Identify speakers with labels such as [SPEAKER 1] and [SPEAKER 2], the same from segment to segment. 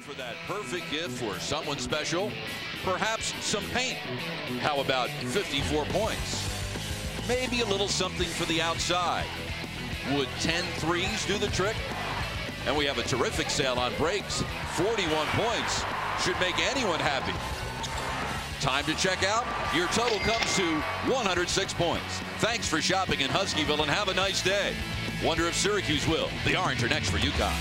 [SPEAKER 1] for that perfect gift for someone special? Perhaps some paint. How about 54 points? Maybe a little something for the outside. Would 10 threes do the trick? And we have a terrific sale on breaks. 41 points should make anyone happy. Time to check out. Your total comes to 106 points. Thanks for shopping in Huskyville and have a nice day. Wonder if Syracuse will. The Orange are next for UConn.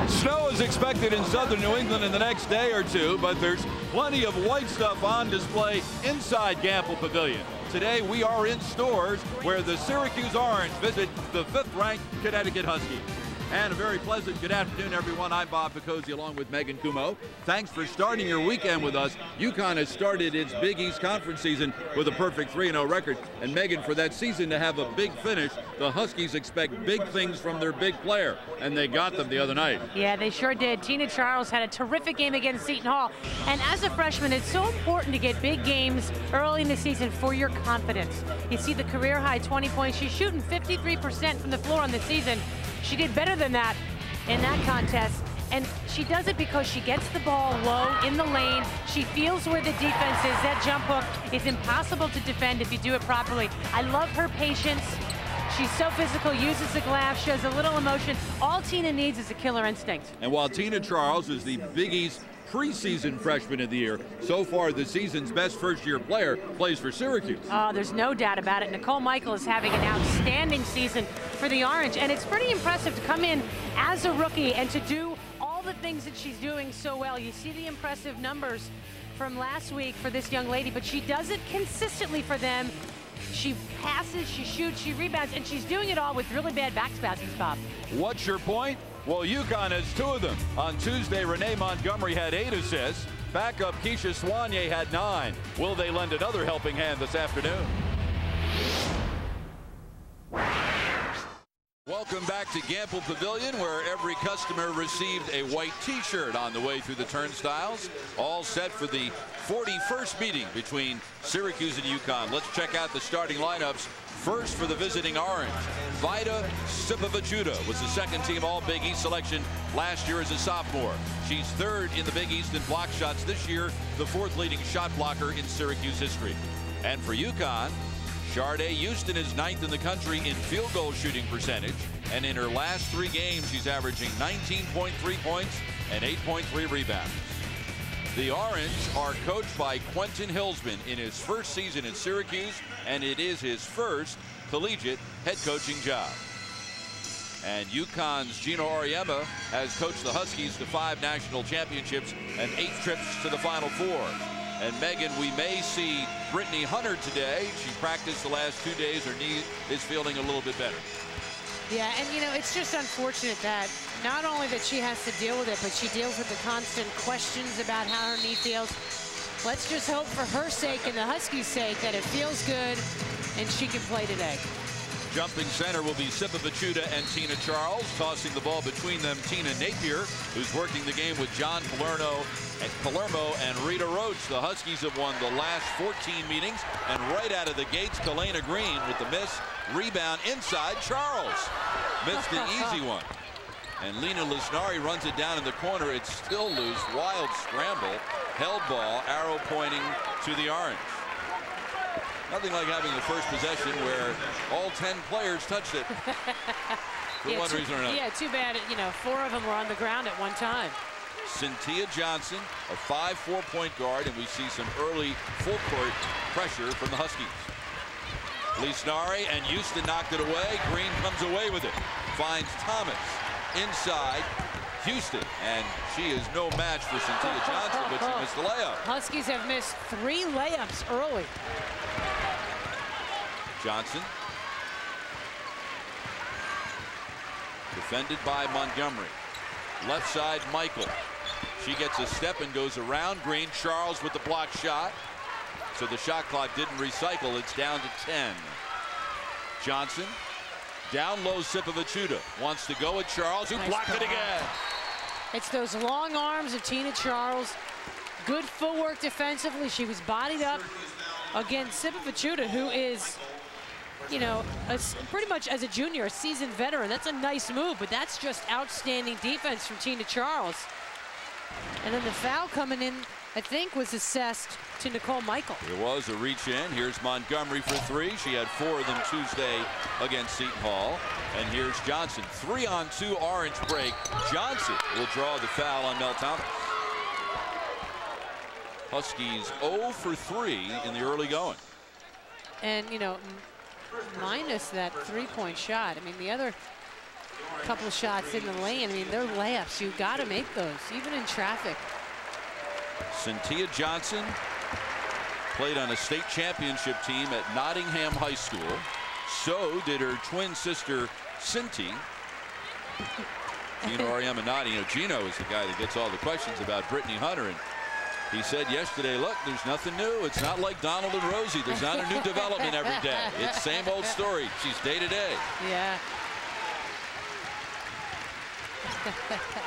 [SPEAKER 2] Snow is expected in southern New England in the next day or two, but there's plenty of white stuff on display inside Gamble Pavilion. Today we are in stores where the Syracuse Orange visit the 5th-ranked Connecticut Huskies. And a very pleasant good afternoon, everyone. I'm Bob Picozzi along with Megan Kumo. Thanks for starting your weekend with us. UConn has started its Big East Conference season with a perfect 3-0 record. And Megan, for that season to have a big finish, the Huskies expect big things from their big player. And they got them the other night.
[SPEAKER 3] Yeah, they sure did. Tina Charles had a terrific game against Seton Hall. And as a freshman, it's so important to get big games early in the season for your confidence. You see the career high 20 points. She's shooting 53% from the floor on the season. She did better than that in that contest, and she does it because she gets the ball low in the lane. She feels where the defense is. That jump hook is impossible to defend if you do it properly. I love her patience. She's so physical, uses the glass, shows a little emotion. All Tina needs is a killer instinct.
[SPEAKER 2] And while Tina Charles is the Big East preseason freshman of the year, so far the season's best first-year player plays for Syracuse.
[SPEAKER 3] Oh, there's no doubt about it. Nicole Michael is having an outstanding season for the Orange, and it's pretty impressive to come in as a rookie and to do all the things that she's doing so well. You see the impressive numbers from last week for this young lady, but she does it consistently for them. She passes, she shoots, she rebounds, and she's doing it all with really bad back spasms, Bob.
[SPEAKER 2] What's your point? Well, UConn has 2 of them. On Tuesday, Renee Montgomery had 8 assists. Backup Keisha Soigné had 9. Will they lend another helping hand this afternoon? Welcome back to Gamble Pavilion, where every customer received a white t-shirt on the way through the turnstiles. All set for the 41st meeting between Syracuse and UConn. Let's check out the starting lineups. First for the visiting Orange, Vida Sipovichuta was the second-team All-Big East selection last year as a sophomore. She's 3rd in the Big East in block shots this year, the 4th leading shot blocker in Syracuse history. And for UConn, Sharday Houston is 9th in the country in field goal shooting percentage, and in her last 3 games, she's averaging 19.3 points and 8.3 rebounds. The Orange are coached by Quentin Hillsman in his first season at Syracuse, and it is his first collegiate head coaching job. And UConn's Gino Auriemma has coached the Huskies to 5 national championships and 8 trips to the Final Four. And Megan, we may see Brittany Hunter today. She practiced the last 2 days. Her knee is feeling a little bit better.
[SPEAKER 3] Yeah, and you know, it's just unfortunate that not only that she has to deal with it, but she deals with the constant questions about how her knee feels. Let's just hope for her sake and the Huskies' sake that it feels good and she can play today.
[SPEAKER 2] Jumping center will be Sipovichuta and Tina Charles. Tossing the ball between them, Tina Napier, who's working the game with John Palermo and Rita Roach. The Huskies have won the last 14 meetings, and right out of the gates, Kalena Green with the miss. Rebound inside, Charles missed an easy one. And Lena Lisnari runs it down in the corner. It's still loose. Wild scramble. Held ball. Arrow pointing to the Orange. Nothing like having the first possession where all 10 players touched it for one reason or another.
[SPEAKER 3] Yeah, too bad. You know, 4 of them were on the ground at one time.
[SPEAKER 2] Cynthia Johnson, a 5'4" point guard, and we see some early full court pressure from the Huskies. Lisnari and Houston knocked it away. Green comes away with it. Finds Thomas inside Houston, and she is no match for Cynthia Johnson, but she missed the layup.
[SPEAKER 3] Huskies have missed 3 layups early.
[SPEAKER 2] Johnson. Defended by Montgomery. Left side, Michael. She gets a step and goes around Green. Charles with the block shot. So the shot clock didn't recycle. It's down to 10. Johnson down low. Sipovichuta wants to go at Charles, who blocked it again.
[SPEAKER 3] It's those long arms of Tina Charles. Good footwork defensively. She was bodied up against Sipovichuta, who is, you know, pretty much as a junior, a seasoned veteran. That's a nice move, but that's just outstanding defense from Tina Charles. And then the foul coming in, I think, was assessed to Nicole Michael.
[SPEAKER 2] It was a reach in. Here's Montgomery for 3. She had 4 of them Tuesday against Seton Hall. And here's Johnson. 3-on-2 orange break. Johnson will draw the foul on Mel Thomas. Huskies 0 for 3 in the early going.
[SPEAKER 3] And, you know, minus that three-point shot. I mean, the other couple shots in the lane, I mean, they're layups. You got to make those, even in traffic.
[SPEAKER 2] Cynthia Johnson played on a state championship team at Nottingham High School. So did her twin sister, Cinti. Gino Ariaminati. You know, Gino is the guy that gets all the questions about Brittany Hunter. And he said yesterday, look, there's nothing new. It's not like Donald and Rosie. There's not a new development every day. It's same old story. She's day to day.
[SPEAKER 3] Yeah.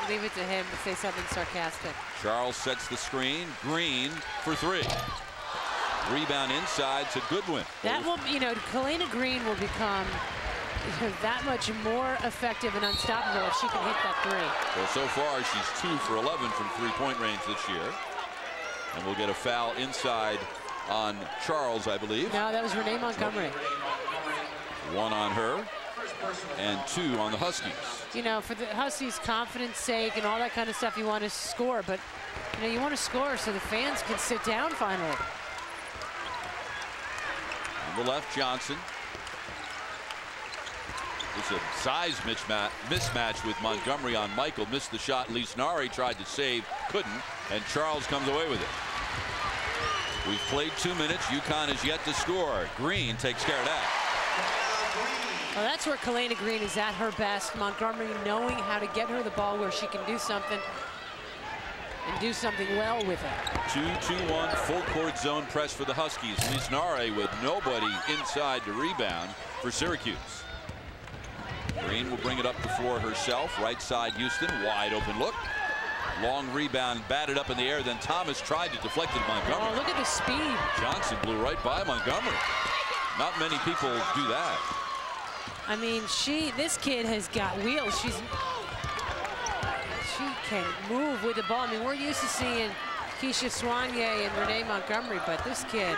[SPEAKER 3] Leave it to him to say something sarcastic.
[SPEAKER 2] Charles sets the screen. Green for 3. Rebound inside to Goodwin.
[SPEAKER 3] That will, you know, Kalena Green will become that much more effective and unstoppable if she can hit that 3.
[SPEAKER 2] Well, so far she's 2 for 11 from three-point range this year. And we'll get a foul inside on Charles, I believe.
[SPEAKER 3] No, that was Renee Montgomery.
[SPEAKER 2] 1 on her and 2 on the Huskies.
[SPEAKER 3] You know, for the Huskies' confidence sake and all that kind of stuff, you want to score, but you know, you want to score so the fans can sit down finally.
[SPEAKER 2] On the left, Johnson. It's a size mismatch with Montgomery on Michael. Missed the shot. Lisnari tried to save, couldn't, and Charles comes away with it. We've played 2 minutes. UConn is yet to score. Green takes care of that.
[SPEAKER 3] Well, that's where Kalena Green is at her best. Montgomery knowing how to get her the ball where she can do something and do something well with it.
[SPEAKER 2] 2-2-1 full court zone press for the Huskies. Lisnari with nobody inside to rebound for Syracuse. Green will bring it up the floor herself. Right side Houston, wide open look. Long rebound, batted up in the air. Then Thomas tried to deflect it to Montgomery.
[SPEAKER 3] Oh, look at the speed.
[SPEAKER 2] Johnson blew right by Montgomery. Not many people do that.
[SPEAKER 3] I mean, this kid has got wheels. She can move with the ball. I mean, we're used to seeing Keisha Soigné and Renee Montgomery, but this kid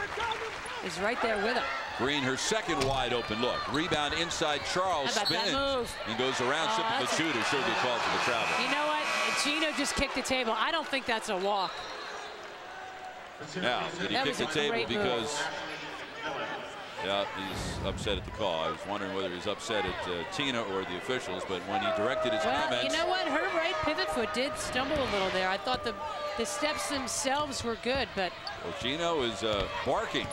[SPEAKER 3] is right there with her.
[SPEAKER 2] Green, her second wide open look. Rebound inside. Charles spins and goes around. Sipovichuta. She'll get called for the travel.
[SPEAKER 3] You know what? Gino just kicked the table. I don't think that's a walk.
[SPEAKER 2] Now, did he kick the table because... Yeah, he's upset at the call. I was wondering whether he's upset at Tina or the officials, but when he directed his comments...
[SPEAKER 3] You know what? Her right pivot foot did stumble a little there. I thought the steps themselves were good, but...
[SPEAKER 2] Well, Gino is barking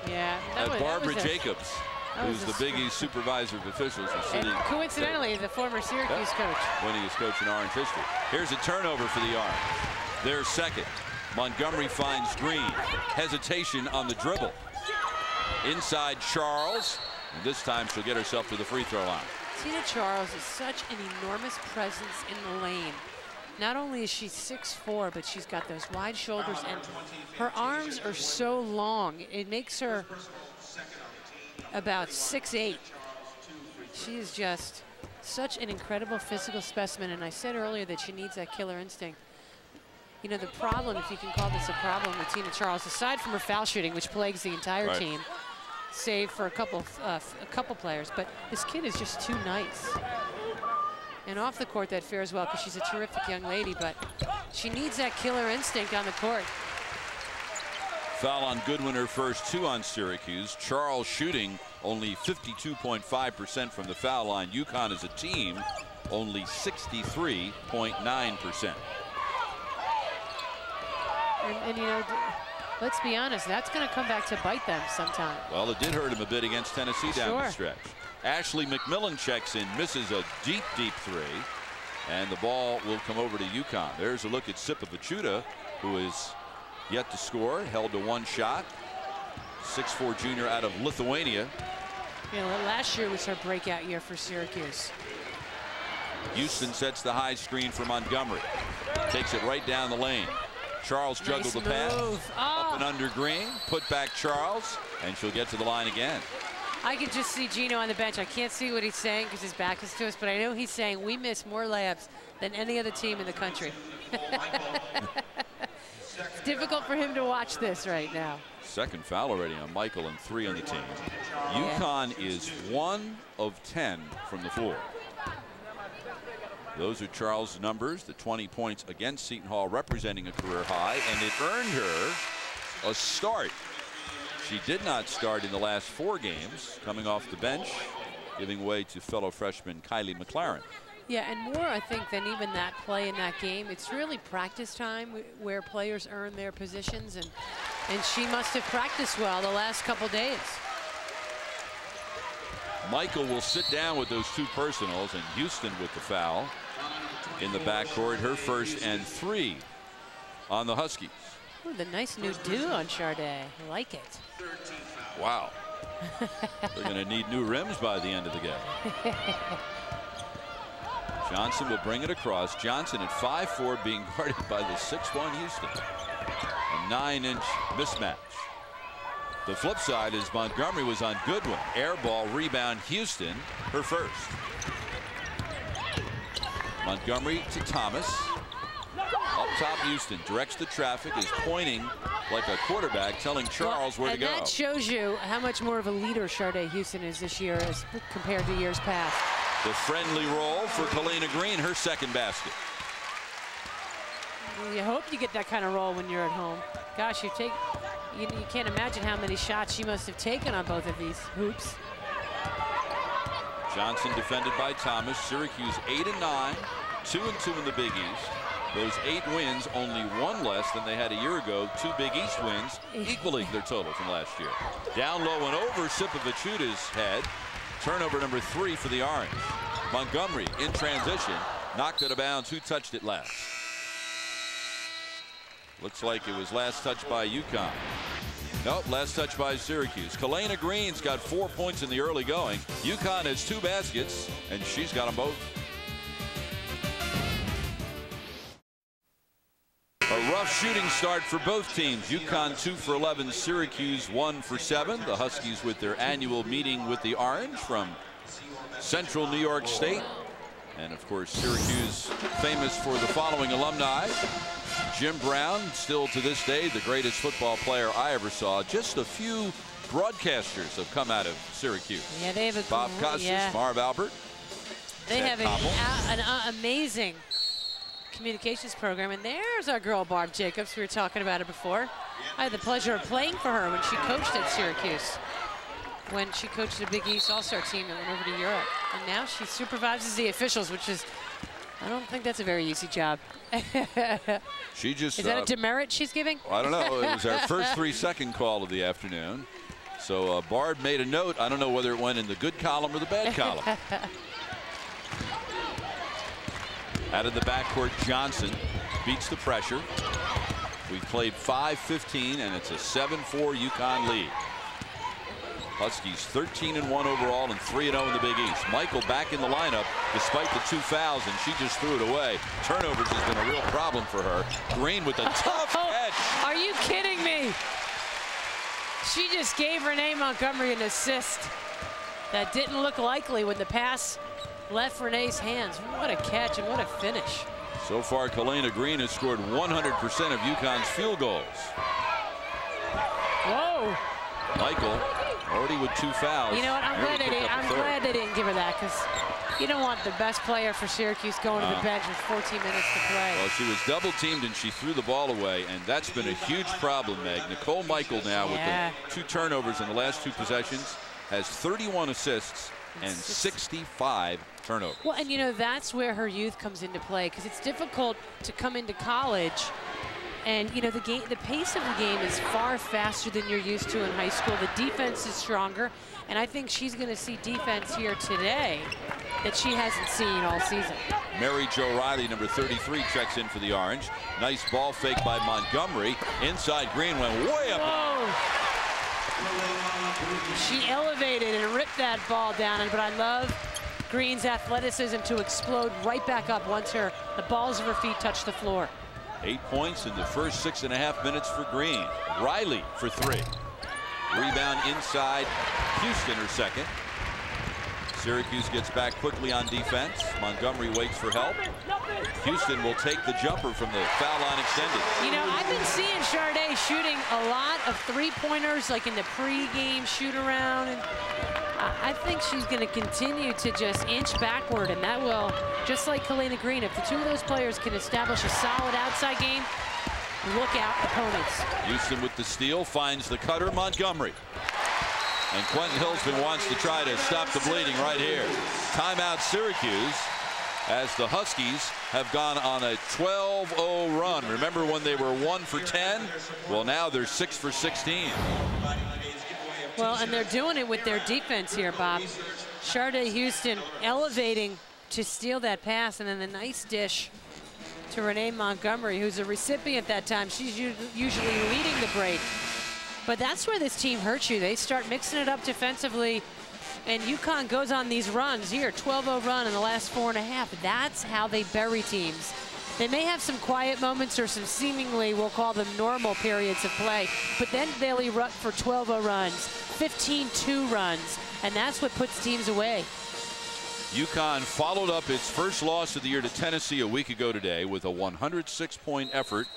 [SPEAKER 2] at Barbara Jacobs, who's the Big East supervisor of officials.
[SPEAKER 3] And coincidentally, the former Syracuse coach.
[SPEAKER 2] Winningest coach in Orange history. Here's a turnover for the Orange. Their second. Montgomery finds Green. Hesitation on the dribble. Inside Charles, and this time she'll get herself to the free throw line.
[SPEAKER 3] Tina Charles is such an enormous presence in the lane. Not only is she 6'4", but she's got those wide shoulders, and her arms are so long. It makes her about 6'8". She is just such an incredible physical specimen, and I said earlier that she needs that killer instinct. You know, the problem, if you can call this a problem with Tina Charles, aside from her foul shooting, which plagues the entire team, save for a couple players, but this kid is just too nice. And off the court, that fares well because she's a terrific young lady, but she needs that killer instinct on the court.
[SPEAKER 2] Foul on Goodwin, her first 2 on Syracuse. Charles shooting only 52.5% from the foul line. UConn as a team, only 63.9%.
[SPEAKER 3] And you know, let's be honest, that's going to come back to bite them sometime.
[SPEAKER 2] Well, it did hurt him a bit against Tennessee down the stretch. Ashley McMillan checks in, misses a deep, deep 3. And the ball will come over to UConn. There's a look at Sipovichuta, who is yet to score, held to one shot. 6'4" junior out of Lithuania.
[SPEAKER 3] You know, last year was her breakout year for Syracuse.
[SPEAKER 2] Houston sets the high screen for Montgomery. Takes it right down the lane. Charles juggled the pass. Up and under Green. Put back Charles. And she'll get to the line again.
[SPEAKER 3] I can just see Gino on the bench. I can't see what he's saying because his back is to us, but I know he's saying we miss more layups than any other team in the country. It's difficult for him to watch this right now.
[SPEAKER 2] Second foul already on Michael and 3 on the team. UConn is 1 of 10 from the floor. Those are Charles' numbers, the 20 points against Seton Hall, representing a career high, and it earned her a start. She did not start in the last 4 games, coming off the bench, giving way to fellow freshman Kylie McLaren.
[SPEAKER 3] Yeah, and more, I think, than even that play in that game. It's really practice time where players earn their positions, and she must have practiced well the last couple days.
[SPEAKER 2] Michael will sit down with those 2 personals, and Houston with the foul in the backcourt, her first and 3 on the Huskies.
[SPEAKER 3] Ooh, the nice new do on Charday. I like it.
[SPEAKER 2] Wow. They're going to need new rims by the end of the game. Johnson will bring it across. Johnson at 5'4", being guarded by the 6'1" Houston. A 9-inch mismatch. The flip side is Montgomery was on Goodwin. Air ball rebound Houston, her first. Montgomery to Thomas. Up top Houston directs the traffic, is pointing like a quarterback, telling Charles where to go.
[SPEAKER 3] And that shows you how much more of a leader Charday Houston is this year as compared to years past.
[SPEAKER 2] The friendly roll for Kalina Green, her second basket.
[SPEAKER 3] You hope you get that kind of roll when you're at home. Gosh, you can't imagine how many shots she must have taken on both of these hoops.
[SPEAKER 2] Johnson defended by Thomas. Syracuse 8-9, 2-2 in the Big East. Those 8 wins, only 1 less than they had a year ago. 2 Big East wins, equaling their total from last year. Down low and over Sipovichuta's head. Turnover number 3 for the Orange. Montgomery in transition, knocked it out of bounds. Who touched it last? Looks like it was last touched by UConn. Nope, last touch by Syracuse. Kalina Green's got 4 points in the early going. UConn has 2 baskets, and she's got them both. A rough shooting start for both teams. UConn 2 for 11, Syracuse 1 for 7. The Huskies with their annual meeting with the Orange from Central New York State. And of course, Syracuse famous for the following alumni. Jim Brown, still to this day the greatest football player I ever saw. Just a few broadcasters have come out of Syracuse.
[SPEAKER 3] Yeah, they have a
[SPEAKER 2] Bob Costas, Marv Albert.
[SPEAKER 3] They have an amazing communications program, and there's our girl Barb Jacobs. We were talking about her before. I had the pleasure of playing for her when she coached at Syracuse, when she coached the Big East All-Star team that went over to Europe, and now she supervises the officials, which is, I don't think that's a very easy job.
[SPEAKER 2] She just
[SPEAKER 3] is that a demerit she's giving?
[SPEAKER 2] I don't know. It was our first 3-second call of the afternoon. So Barb made a note. I don't know whether it went in the good column or the bad column. Out of the backcourt, Johnson beats the pressure. We've played 5:15, and it's a 7-4 UConn lead. Huskies 13-1 overall and 3-0 in the Big East. Michael back in the lineup despite the 2 fouls, and she just threw it away. Turnovers has been a real problem for her. Green with a tough catch.
[SPEAKER 3] Are you kidding me? She just gave Renee Montgomery an assist that didn't look likely when the pass left Renee's hands. What a catch and what a finish.
[SPEAKER 2] So far, Kalina Green has scored 100% of UConn's field goals.
[SPEAKER 3] Whoa.
[SPEAKER 2] Michael already with 2 fouls.
[SPEAKER 3] You know what? I'm glad they didn't give her that, because you don't want the best player for Syracuse going to the bench with 14 minutes to play.
[SPEAKER 2] Well, she was double teamed and she threw the ball away, and that's been a huge problem, Meg. Nicole Michael now with the 2 turnovers in the last 2 possessions has 31 assists and 65 turnovers.
[SPEAKER 3] Well, and you know, that's where her youth comes into play, because it's difficult to come into college. And you know, the pace of the game is far faster than you're used to in high school. The defense is stronger, and I think she's going to see defense here today that she hasn't seen all season.
[SPEAKER 2] Mary Jo Riley, number 33, checks in for the Orange. Nice ball fake by Montgomery. Inside Green, went way up.
[SPEAKER 3] Whoa. She elevated and ripped that ball down, but I love Green's athleticism to explode right back up once the balls of her feet touch the floor.
[SPEAKER 2] 8 points in the first 6.5 minutes for Green. Riley for 3. Rebound inside. Houston her second. Syracuse gets back quickly on defense. Montgomery waits for help. Houston will take the jumper from the foul line extended.
[SPEAKER 3] You know, I've been seeing Sade shooting a lot of three-pointers, like in the pre-game shoot-around. And I think she's going to continue to just inch backward, and that will, just like Kalena Green, if the two of those players can establish a solid outside game, look out opponents.
[SPEAKER 2] Houston with the steal, finds the cutter, Montgomery. And Quentin Hillsman wants to try to stop the bleeding right here. Timeout Syracuse, as the Huskies have gone on a 12-0 run. Remember when they were 1 for 10? Well, now they're 6 for 16.
[SPEAKER 3] Well, and they're doing it with their defense here, Bob. Sade Houston elevating to steal that pass, and then the nice dish to Renee Montgomery, who's a recipient that time. She's usually leading the break. But that's where this team hurts you. They start mixing it up defensively, and UConn goes on these runs here, 12-0 run in the last 4.5. That's how they bury teams. They may have some quiet moments or some seemingly, we'll call them normal periods of play, but then they'll erupt for 12-0 runs, 15-2 runs, and that's what puts teams away.
[SPEAKER 2] UConn followed up its first loss of the year to Tennessee a week ago today with a 106-point effort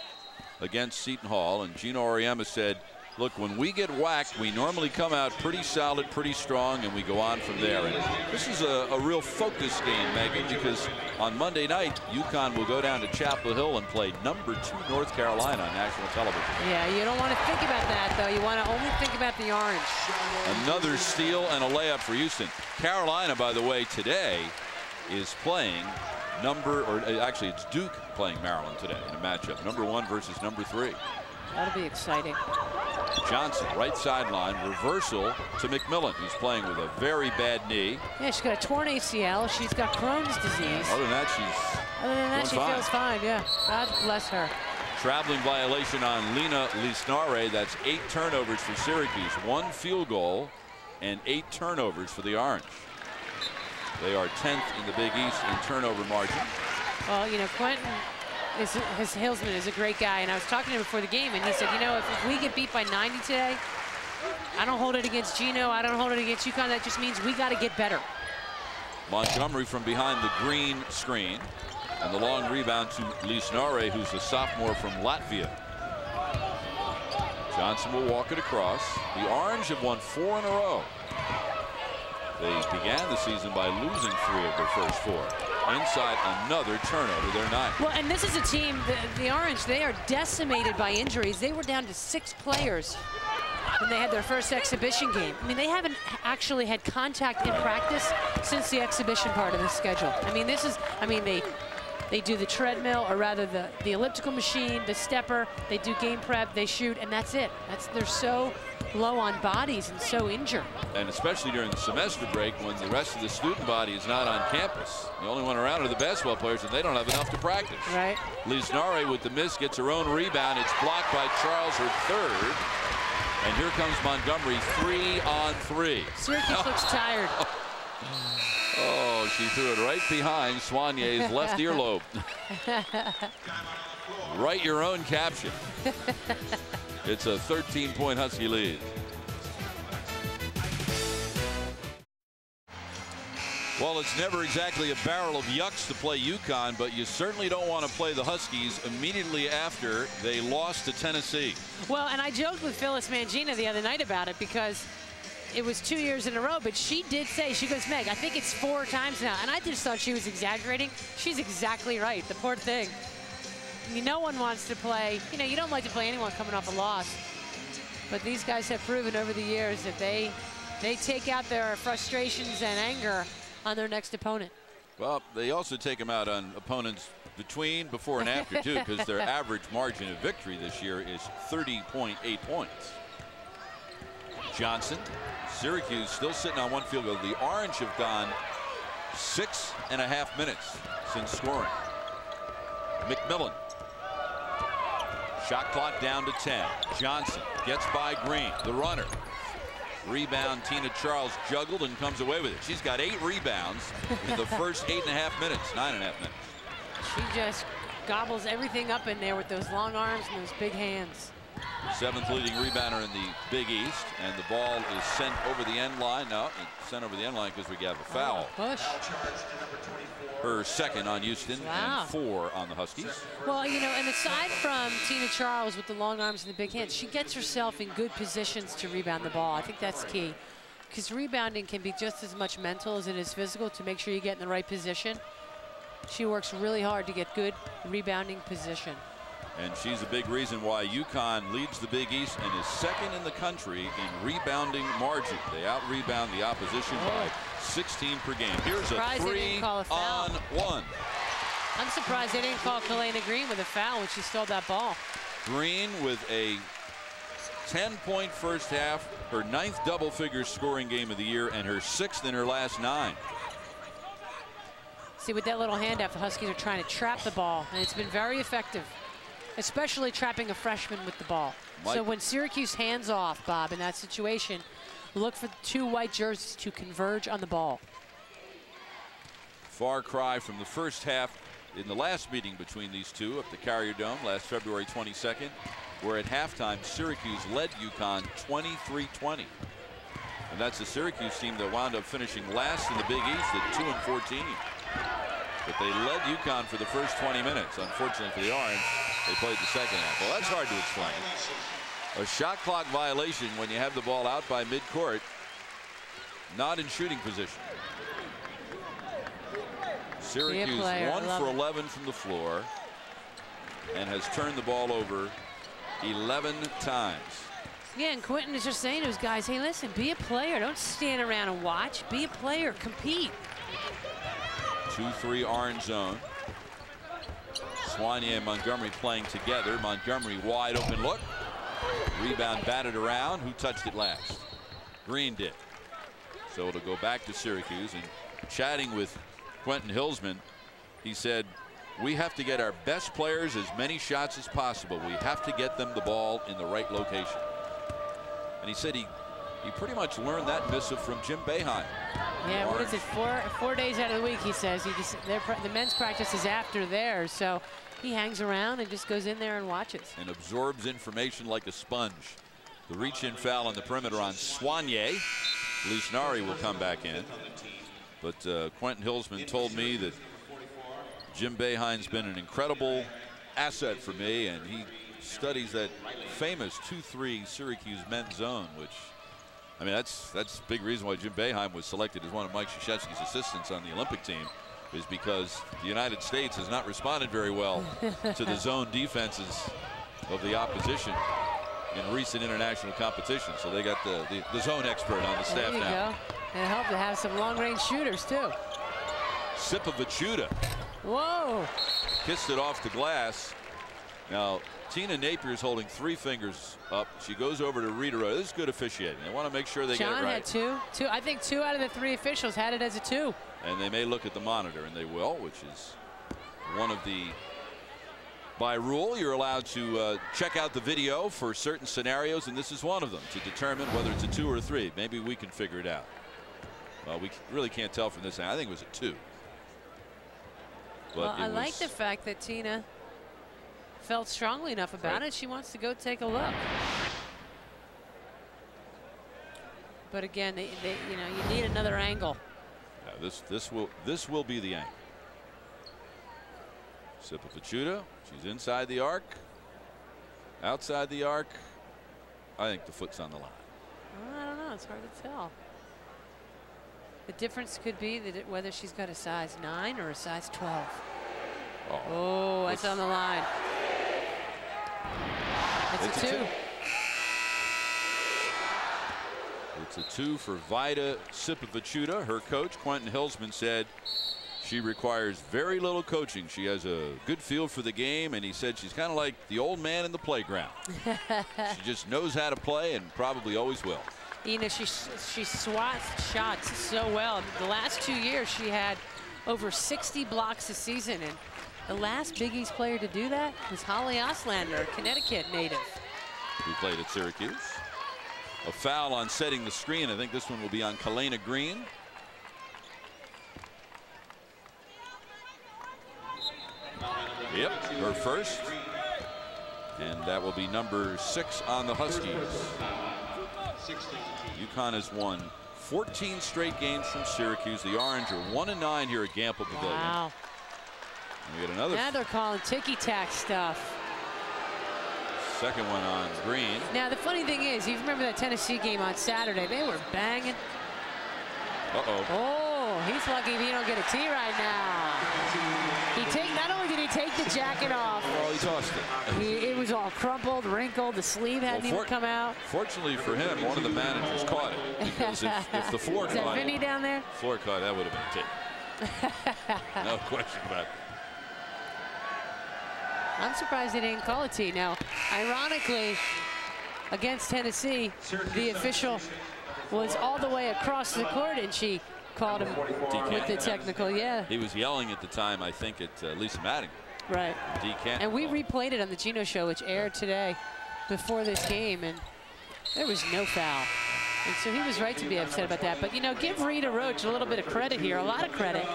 [SPEAKER 2] against Seton Hall, and Gino Auriemma said, look, when we get whacked, we normally come out pretty solid, pretty strong, and we go on from there. And this is a real focus game, Megan, because on Monday night, UConn will go down to Chapel Hill and play number 2 North Carolina on national television.
[SPEAKER 3] Yeah, you don't want to think about that, though. You want to only think about the Orange.
[SPEAKER 2] Another steal and a layup for Houston. Carolina, by the way, today is playing actually it's Duke playing Maryland today in a matchup. Number 1 versus number 3.
[SPEAKER 3] That'll be exciting.
[SPEAKER 2] Johnson, right sideline, reversal to McMillan, who's playing with a very bad knee.
[SPEAKER 3] Yeah, she's got a torn ACL. She's got Crohn's disease.
[SPEAKER 2] Other than that,
[SPEAKER 3] she feels fine, yeah. God bless her.
[SPEAKER 2] Traveling violation on Lena Lisnare. That's 8 turnovers for Syracuse. 1 field goal and 8 turnovers for the Orange. They are 10th in the Big East in turnover margin.
[SPEAKER 3] Well, you know, Quentin Hillsman is a great guy, and I was talking to him before the game, and he said, you know, if we get beat by 90 today, I don't hold it against Gino, I don't hold it against UConn. That just means we got to get better.
[SPEAKER 2] Montgomery from behind the Green screen, and the long rebound to Lisnare, who's a sophomore from Latvia. Johnson will walk it across. The Orange have won 4 in a row. They began the season by losing 3 of their first 4. Inside, another turnover. They're 9.
[SPEAKER 3] Well, and this is a team, the Orange, they are decimated by injuries. They were down to 6 players when they had their first exhibition game. I mean, they haven't actually had contact in practice since the exhibition part of the schedule. I mean, they do the treadmill, or rather the elliptical machine, the stepper, they do game prep, they shoot, and that's it. They're so low on bodies and so injured.
[SPEAKER 2] And especially during the semester break when the rest of the student body is not on campus. The only one around are the basketball players, and they don't have enough to practice.
[SPEAKER 3] Right.
[SPEAKER 2] Lisnare with the miss gets her own rebound. It's blocked by Charles, her 3rd. And here comes Montgomery, 3 on 3.
[SPEAKER 3] Syracuse looks tired.
[SPEAKER 2] Oh, she threw it right behind Soignier's left earlobe. Write your own caption. It's a 13-point Husky lead. Well, it's never exactly a barrel of yucks to play UConn, but you certainly don't want to play the Huskies immediately after they lost to Tennessee.
[SPEAKER 3] Well, and I joked with Phyllis Mangina the other night about it because it was 2 years in a row, but she did say, she goes, Meg, I think it's 4 times now. And I just thought she was exaggerating. She's exactly right. The poor thing. I mean, no one wants to play, you know, you don't like to play anyone coming off a loss. But these guys have proven over the years that they take out their frustrations and anger on their next opponent.
[SPEAKER 2] Well, they also take them out on opponents before and after, too, because their average margin of victory this year is 30.8 points. Johnson, Syracuse still sitting on 1 field goal. The Orange have gone 6.5 minutes since scoring. McMillan. Shot clock down to 10. Johnson gets by Green, the runner. Rebound, Tina Charles juggled and comes away with it. She's got 8 rebounds in the first 8.5 minutes, 9.5 minutes.
[SPEAKER 3] She just gobbles everything up in there with those long arms and those big hands.
[SPEAKER 2] 7th leading rebounder in the Big East, and the ball is sent over the end line. No, it's sent over the end line because we got a foul.
[SPEAKER 3] Push.
[SPEAKER 2] Her second on Houston.
[SPEAKER 3] Wow.
[SPEAKER 2] And 4 on the Huskies.
[SPEAKER 3] Well, you know, and aside from Tina Charles with the long arms and the big hands, she gets herself in good positions to rebound the ball. I think that's key, because rebounding can be just as much mental as it is physical to make sure you get in the right position. She works really hard to get good rebounding position.
[SPEAKER 2] And she's a big reason why UConn leads the Big East and is second in the country in rebounding margin. They out-rebound the opposition by 16 per game. Here's a 3-on-1.
[SPEAKER 3] I'm surprised they didn't call Kalena Green with a foul when she stole that ball.
[SPEAKER 2] Green with a 10-point first half, her 9th double-figure scoring game of the year, and her 6th in her last 9.
[SPEAKER 3] See, with that little handoff, the Huskies are trying to trap the ball, and it's been very effective, especially trapping a freshman with the ball. So when Syracuse hands off, Bob, in that situation, look for the 2 white jerseys to converge on the ball.
[SPEAKER 2] Far cry from the first half in the last meeting between these two at the Carrier Dome last February 22nd, where at halftime Syracuse led UConn 23-20. And that's the Syracuse team that wound up finishing last in the Big East at 2-14. But they led UConn for the first 20 minutes. Unfortunately for the Orange, they played the second half. Well, that's hard to explain. A shot clock violation when you have the ball out by midcourt, not in shooting position. Syracuse 1 for 11 from the floor and has turned the ball over 11 times.
[SPEAKER 3] Yeah, and Quentin is just saying to his guys, hey, listen, be a player. Don't stand around and watch. Be a player. Compete.
[SPEAKER 2] 2-3 Orange zone. Soignier and Montgomery playing together. Montgomery wide open look. Rebound batted around. Who touched it last? Green did. So it'll go back to Syracuse. And chatting with Quentin Hillsman, he said, we have to get our best players as many shots as possible. We have to get them the ball in the right location. And he said he pretty much learned that missive from Jim Boeheim.
[SPEAKER 3] Yeah, what is it, four days out of the week, he says. The men's practice is after theirs, so he hangs around and just goes in there and watches. And
[SPEAKER 2] absorbs information like a sponge. The reach-in foul on the perimeter on Soignier. Lisnari will come back in. But Quentin Hillsman told me that Jim Boeheim's been an incredible asset for me, and he studies that famous 2-3 Syracuse men's zone, which, I mean, that's a big reason why Jim Boeheim was selected as one of Mike Krzyzewski's assistants on the Olympic team, is because the United States has not responded very well to the zone defenses of the opposition in recent international competition. So they got the zone expert on the staff now.
[SPEAKER 3] There you go. And it helped to have some long-range shooters, too.
[SPEAKER 2] Sipovichuta.
[SPEAKER 3] Whoa.
[SPEAKER 2] Kissed it off the glass. Now, Tina Napier's holding 3 fingers up. She goes over to Rita. This is good officiating. They want to make sure they get it right.
[SPEAKER 3] John had two. I think 2 out of the 3 officials had it as a 2.
[SPEAKER 2] And they may look at the monitor, and they will, which is one of the, by rule, you're allowed to check out the video for certain scenarios, and this is one of them, to determine whether it's a 2 or a 3. Maybe we can figure it out. Well, we really can't tell from this. I think it was a 2. But
[SPEAKER 3] well, I like the fact that Tina felt strongly enough about it. She wants to go take a look. But again, you know, you need another angle.
[SPEAKER 2] Yeah, this will be the angle. Sipovichuta, she's inside the arc, outside the arc. I think the foot's on the line.
[SPEAKER 3] I don't know. It's hard to tell. The difference could be that whether she's got a size 9 or a size 12. Oh, that's on the line. It's a 2.
[SPEAKER 2] It's a 2 for Vida Sipovichuta. Her coach, Quentin Hillsman, said she requires very little coaching. She has a good feel for the game, and he said she's kind of like the old man in the playground. She just knows how to play and probably always will.
[SPEAKER 3] You know, she swats shots so well. The last 2 years, she had over 60 blocks a season, and the last Big East player to do that was Holly Oslander, a Connecticut native,
[SPEAKER 2] who played at Syracuse. A foul on setting the screen. I think this one will be on Kalena Green. Yep, her first. And that will be number 6 on the Huskies. UConn has won 14 straight games from Syracuse. The Orange are 1-9 here at Gamble Pavilion.
[SPEAKER 3] Wow.
[SPEAKER 2] And we get another.
[SPEAKER 3] Now they're calling ticky-tack stuff.
[SPEAKER 2] Second one on Green.
[SPEAKER 3] Now the funny thing is, you remember that Tennessee game on Saturday? They were banging.
[SPEAKER 2] Uh-oh.
[SPEAKER 3] Oh, he's lucky if he don't get a tee right now. Not only did he take the jacket off,
[SPEAKER 2] Well, he tossed it.
[SPEAKER 3] it was all crumpled, wrinkled. The sleeve hadn't even come out.
[SPEAKER 2] Fortunately for him, one of the managers caught it. Because if the floor
[SPEAKER 3] Is that
[SPEAKER 2] caught
[SPEAKER 3] Vinny
[SPEAKER 2] it,
[SPEAKER 3] down there?
[SPEAKER 2] floor caught, that would have been a tee. No question about it.
[SPEAKER 3] I'm surprised they didn't call a tee. Now, ironically, against Tennessee, the official was all the way across the court, and she called him with the technical. Yeah.
[SPEAKER 2] He was yelling at the time, I think, at Lisa Mattingly.
[SPEAKER 3] Right. And we
[SPEAKER 2] replayed
[SPEAKER 3] replayed it on the Gino Show, which aired today before this game, and there was no foul. And so he was right to be upset about that. But, you know, give Rita Roach a little bit of credit here, a lot of credit.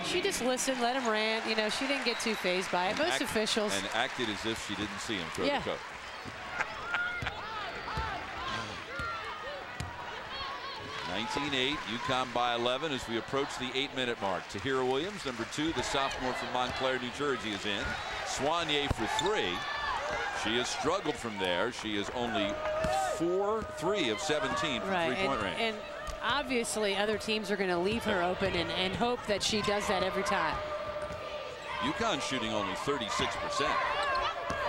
[SPEAKER 3] She just listened, let him rant. You know, she didn't get too fazed by it. Most officials.
[SPEAKER 2] And acted as if she didn't see him throw the coat. 19-8, UConn by 11 as we approach the 8-minute mark. Tahira Williams, number 2, the sophomore from Montclair, New Jersey, is in. Soignier for 3. She has struggled from there. She is only 3 of 17 from three-point range.
[SPEAKER 3] And obviously other teams are going to leave her open and hope that she does that every time.
[SPEAKER 2] UConn shooting only 36%.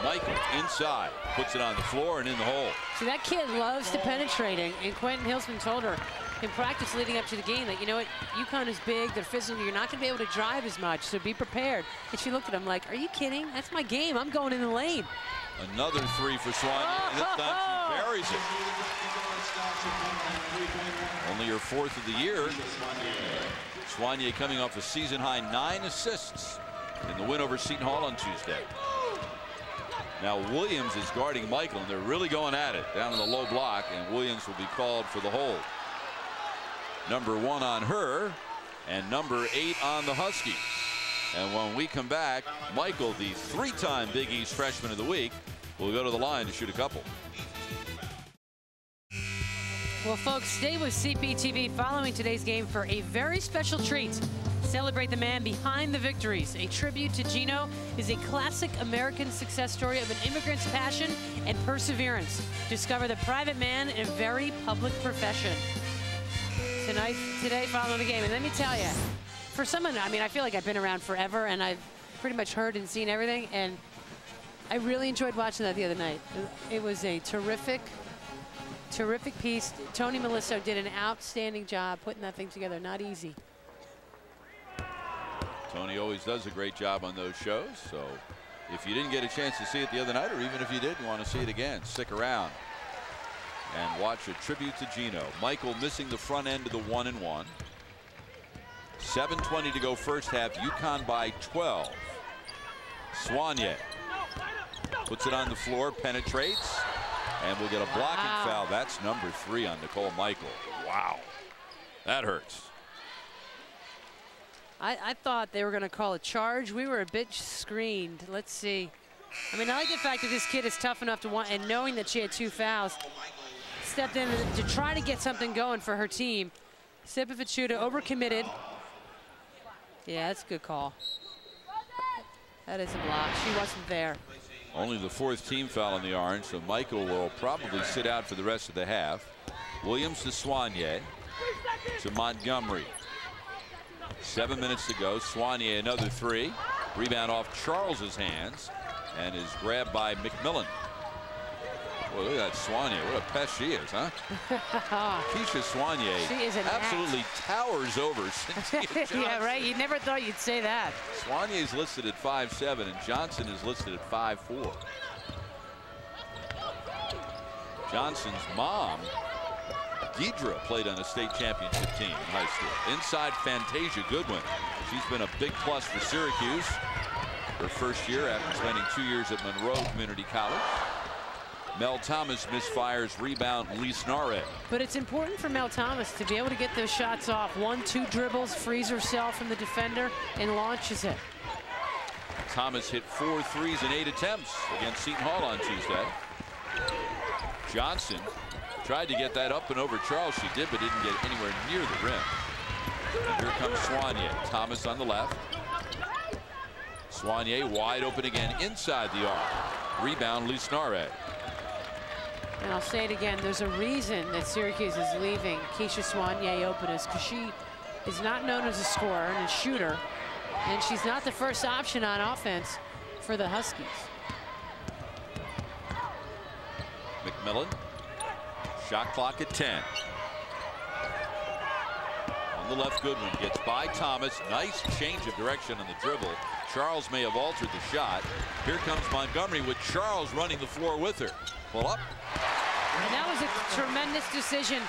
[SPEAKER 2] Michael inside, puts it on the floor and in the hole.
[SPEAKER 3] See, that kid loves to penetrate, and Quentin Hillsman told her in practice leading up to the game that, you know what, UConn is big, they're physical, you're not going to be able to drive as much, so be prepared. And she looked at him like, are you kidding? That's my game. I'm going in the lane.
[SPEAKER 2] Another 3 for Soignier, and this time she buries it. Only her 4th of the year. Soignier coming off a season-high 9 assists in the win over Seton Hall on Tuesday. Now Williams is guarding Michael, and they're really going at it down in the low block, and Williams will be called for the hold. Number 1 on her, and number 8 on the Huskies. And when we come back, Michael, the 3-time Big East Freshman of the Week, will go to the line to shoot a couple.
[SPEAKER 3] Well, folks, stay with CPTV following today's game for a very special treat. Celebrate the man behind the victories. A tribute to Gino is a classic American success story of an immigrant's passion and perseverance. Discover the private man in a very public profession. Today, following the game. And let me tell you, for someone, I mean, I feel like I've been around forever, and I've pretty much heard and seen everything, and I really enjoyed watching that the other night. It was a terrific piece. Tony Melisso did an outstanding job putting that thing together. Not easy.
[SPEAKER 2] Tony always does a great job on those shows, so if you didn't get a chance to see it the other night, or even if you did and want to see it again, stick around and watch a tribute to Gino. Michael missing the front end of the 1-and-1. 7:20 to go first half. UConn by 12. Soignier puts it on the floor, penetrates, and we'll get a blocking foul. That's number 3 on Nicole Michael. Wow, that hurts.
[SPEAKER 3] I thought they were going to call a charge. We were a bit screened. Let's see. I mean, I like the fact that this kid is tough enough to want, and knowing that she had 2 fouls, stepped in to try to get something going for her team. Sipa Fichuta overcommitted. Yeah, that's a good call. That is a block. She wasn't there.
[SPEAKER 2] Only the 4th team foul on the Orange, so Michael will probably sit out for the rest of the half. Williams to Soignier to Montgomery. 7 minutes to go. Soignier another 3. Rebound off Charles's hands and is grabbed by McMillan. Well, look at that Soignier. What a pest she is, huh? Keisha Soignier
[SPEAKER 3] she is
[SPEAKER 2] absolutely towers over Cynthia Johnson.
[SPEAKER 3] Yeah, right. You never thought you'd say that.
[SPEAKER 2] Soignier is listed at 5'7", and Johnson is listed at 5'4". Johnson's mom Deidre played on a state championship team in high school. Inside, Fantasia Goodwin. She's been a big plus for Syracuse. Her first year after spending 2 years at Monroe Community College. Mel Thomas misfires rebound Lisnare.
[SPEAKER 3] But it's important for Mel Thomas to be able to get those shots off. 1-2 dribbles, frees herself from the defender, and launches it.
[SPEAKER 2] Thomas hit 4 threes in 8 attempts against Seton Hall on Tuesday. Johnson tried to get that up and over Charles. She did, but didn't get anywhere near the rim. And here comes Soignier. Thomas on the left. Soignier wide open again inside the arc. Rebound Lisnare.
[SPEAKER 3] And I'll say it again, there's a reason that Syracuse is leaving Keisha Soignier open, is because she is not known as a scorer and a shooter, and she's not the first option on offense for the Huskies.
[SPEAKER 2] McMillan, shot clock at 10. On the left, Goodwin gets by Thomas. Nice change of direction on the dribble. Charles may have altered the shot. Here comes Montgomery with Charles running the floor with her. Pull up.
[SPEAKER 3] And that was a tremendous decision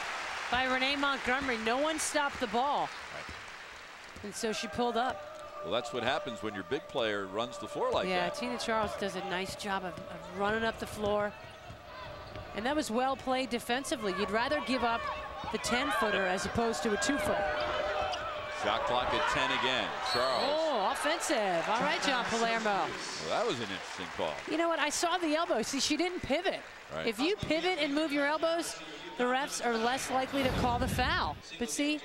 [SPEAKER 3] by Renee Montgomery. No one stopped the ball. Right. And so she pulled up.
[SPEAKER 2] Well, that's what happens when your big player runs the floor like that.
[SPEAKER 3] Yeah, Tina Charles does a nice job of running up the floor. And that was well played defensively. You'd rather give up the 10-footer as opposed to a 2-footer.
[SPEAKER 2] Shot clock at 10 again. Charles.
[SPEAKER 3] Oh, offensive. All right, John Palermo.
[SPEAKER 2] Well, that was an interesting call.
[SPEAKER 3] You know what? I saw the elbow. See, she didn't pivot.
[SPEAKER 2] Right.
[SPEAKER 3] If you pivot and move your elbows, the refs are less likely to call the foul. But see,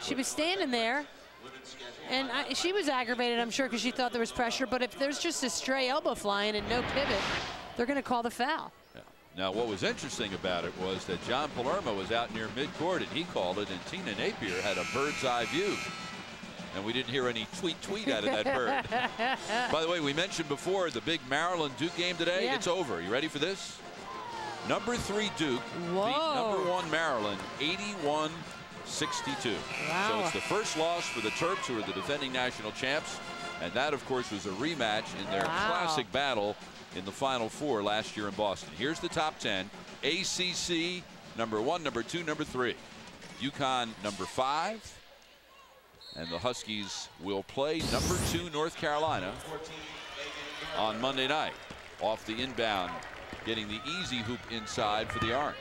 [SPEAKER 3] she was standing there, and she was aggravated, I'm sure, because she thought there was pressure. But if there's just a stray elbow flying and no pivot, they're going to call the foul.
[SPEAKER 2] Yeah. Now, what was interesting about it was that John Palermo was out near midcourt, and he called it, and Tina Napier had a bird's eye view. And we didn't hear any tweet out of that bird. By the way, we mentioned before the big Maryland-Duke game today. Yeah. It's over. You ready for this? Number 3 Duke beat number 1 Maryland 81-62.
[SPEAKER 3] Wow.
[SPEAKER 2] So it's the first loss for the Terps, who are the defending national champs. And that, of course, was a rematch in their classic battle in the Final Four last year in Boston. Here's the top 10. ACC, number 1, number 2, number 3. UConn, number 5. And the Huskies will play number 2 North Carolina on Monday night. Off the inbound, getting the easy hoop inside for the Orange.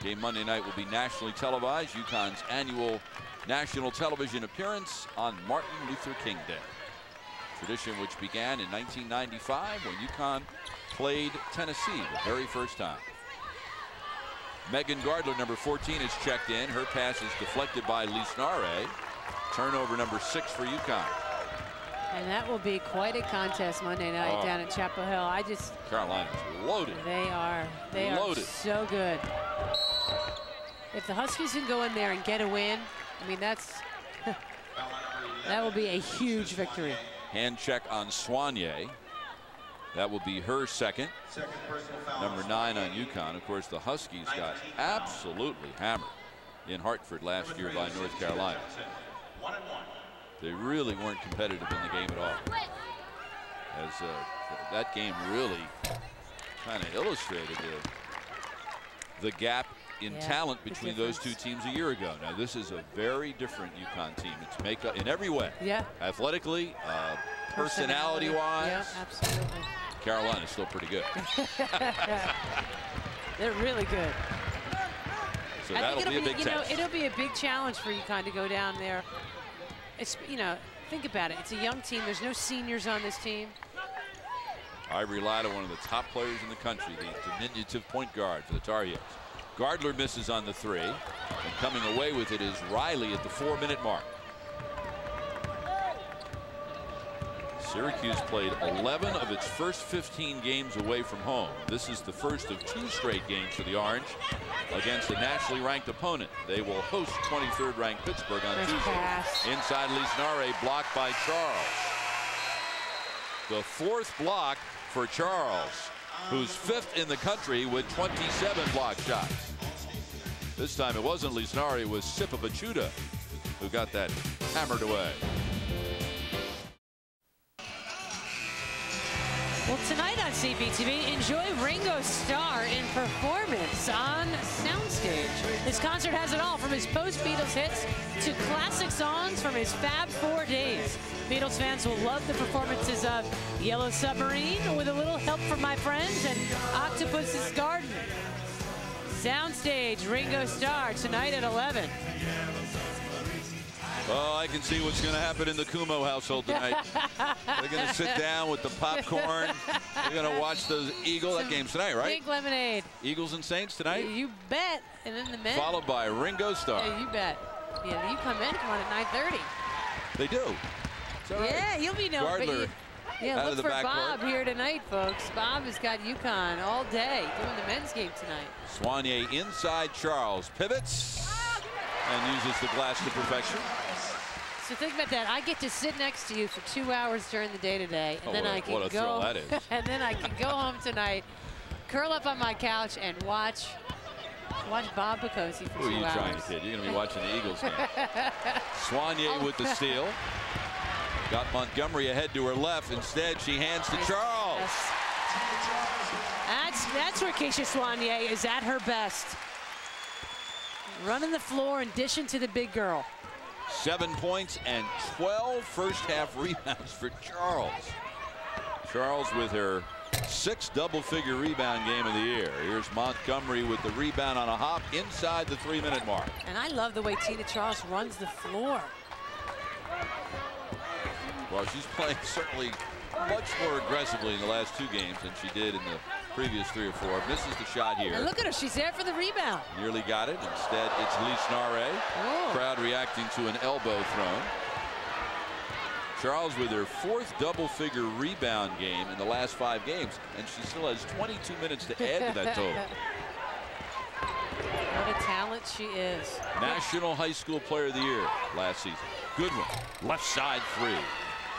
[SPEAKER 2] Game Monday night will be nationally televised. UConn's annual national television appearance on Martin Luther King Day. Tradition which began in 1995 when UConn played Tennessee the very first time. Megan Gardler, number 14, is checked in. Her pass is deflected by Lisnare. Turnover number 6 for UConn.
[SPEAKER 3] And that will be quite a contest Monday night down at Chapel Hill.
[SPEAKER 2] Carolina's loaded.
[SPEAKER 3] They are so good. If the Huskies can go in there and get a win, I mean, that will be a huge victory.
[SPEAKER 2] Hand check on Soignier. That will be her second. Number 9 on UConn. Of course, the Huskies got absolutely hammered in Hartford last year by North Carolina. They really weren't competitive in the game at all. As that game really kind of illustrated the gap in talent between those two teams a year ago. Now, this is a very different UConn team. It's makeup in every way.
[SPEAKER 3] Yeah.
[SPEAKER 2] Athletically, personality-wise.
[SPEAKER 3] Yeah, absolutely.
[SPEAKER 2] Carolina's still pretty good.
[SPEAKER 3] They're really good.
[SPEAKER 2] So that'll be a big test.
[SPEAKER 3] It'll be a big challenge for UConn to go down there. It's, think about it. It's a young team. There's no seniors on this team.
[SPEAKER 2] Ivory Latta, one of the top players in the country, the diminutive point guard for the Tar Heels. Gardler misses on the 3, and coming away with it is Riley at the 4-minute mark. Syracuse played 11 of its first 15 games away from home. This is the first of 2 straight games for the Orange against a nationally ranked opponent. They will host 23rd ranked Pittsburgh on Tuesday. Inside Lisnare, blocked by Charles. The 4th block for Charles, who's 5th in the country with 27 block shots. This time it wasn't Lisnare, it was Sipa Bachuda who got that hammered away.
[SPEAKER 4] Well, tonight on CPTV, enjoy Ringo Starr in performance on Soundstage. This concert has it all, from his post-Beatles hits to classic songs from his Fab 4 days. Beatles fans will love the performances of Yellow Submarine, with a little help from my friends, and Octopus's Garden. Soundstage, Ringo Starr, tonight at 11.
[SPEAKER 2] Oh, I can see what's going to happen in the Kumo household tonight. They're going to sit down with the popcorn. They're going to watch those Eagles. That game's tonight, right?
[SPEAKER 4] Pink lemonade.
[SPEAKER 2] Eagles and Saints tonight?
[SPEAKER 4] You bet. And then the men.
[SPEAKER 2] Followed by Ringo Starr.
[SPEAKER 4] Yeah, you bet. Yeah, the UConn men come on at 9:30.
[SPEAKER 2] They do. Right?
[SPEAKER 4] Yeah, you'll be known.
[SPEAKER 2] Gardler
[SPEAKER 4] yeah,
[SPEAKER 2] out
[SPEAKER 4] look
[SPEAKER 2] of the
[SPEAKER 4] for
[SPEAKER 2] back
[SPEAKER 4] Bob
[SPEAKER 2] court.
[SPEAKER 4] here tonight, folks. Bob has got UConn all day doing the men's game tonight.
[SPEAKER 2] Soignier inside Charles. Pivots and uses the glass to perfection.
[SPEAKER 4] So think about that. I get to sit next to you for 2 hours during the day today, and then I can
[SPEAKER 2] what a
[SPEAKER 4] go.
[SPEAKER 2] thrill that is.
[SPEAKER 4] And then I can go home tonight, curl up on my couch, and watch Bob Picosi for 2 hours.
[SPEAKER 2] Who are you trying to kid? You're going to be watching the Eagles game. Soignier with the steal. Got Montgomery ahead to her left. Instead, she hands to Charles.
[SPEAKER 4] Yes. That's where Keisha Soignier is at her best. Running the floor and dishing to the big girl.
[SPEAKER 2] 7 points and 12 first-half rebounds for Charles. Charles with her 6th double-figure rebound game of the year. Here's Montgomery with the rebound on a hop inside the 3-minute mark.
[SPEAKER 4] And I love the way Tina Charles runs the floor.
[SPEAKER 2] Well, she's playing certainly much more aggressively in the last 2 games than she did in the previous 3 or 4. Misses the shot here.
[SPEAKER 4] And look at her. She's there for the rebound.
[SPEAKER 2] Nearly got it. Instead, it's Lisnare.
[SPEAKER 4] Oh.
[SPEAKER 2] Crowd reacting to an elbow thrown. Charles with her 4th double-figure rebound game in the last 5 games, and she still has 22 minutes to add to that total.
[SPEAKER 4] What a talent she is.
[SPEAKER 2] National High School Player of the Year last season. Goodwin, left side 3.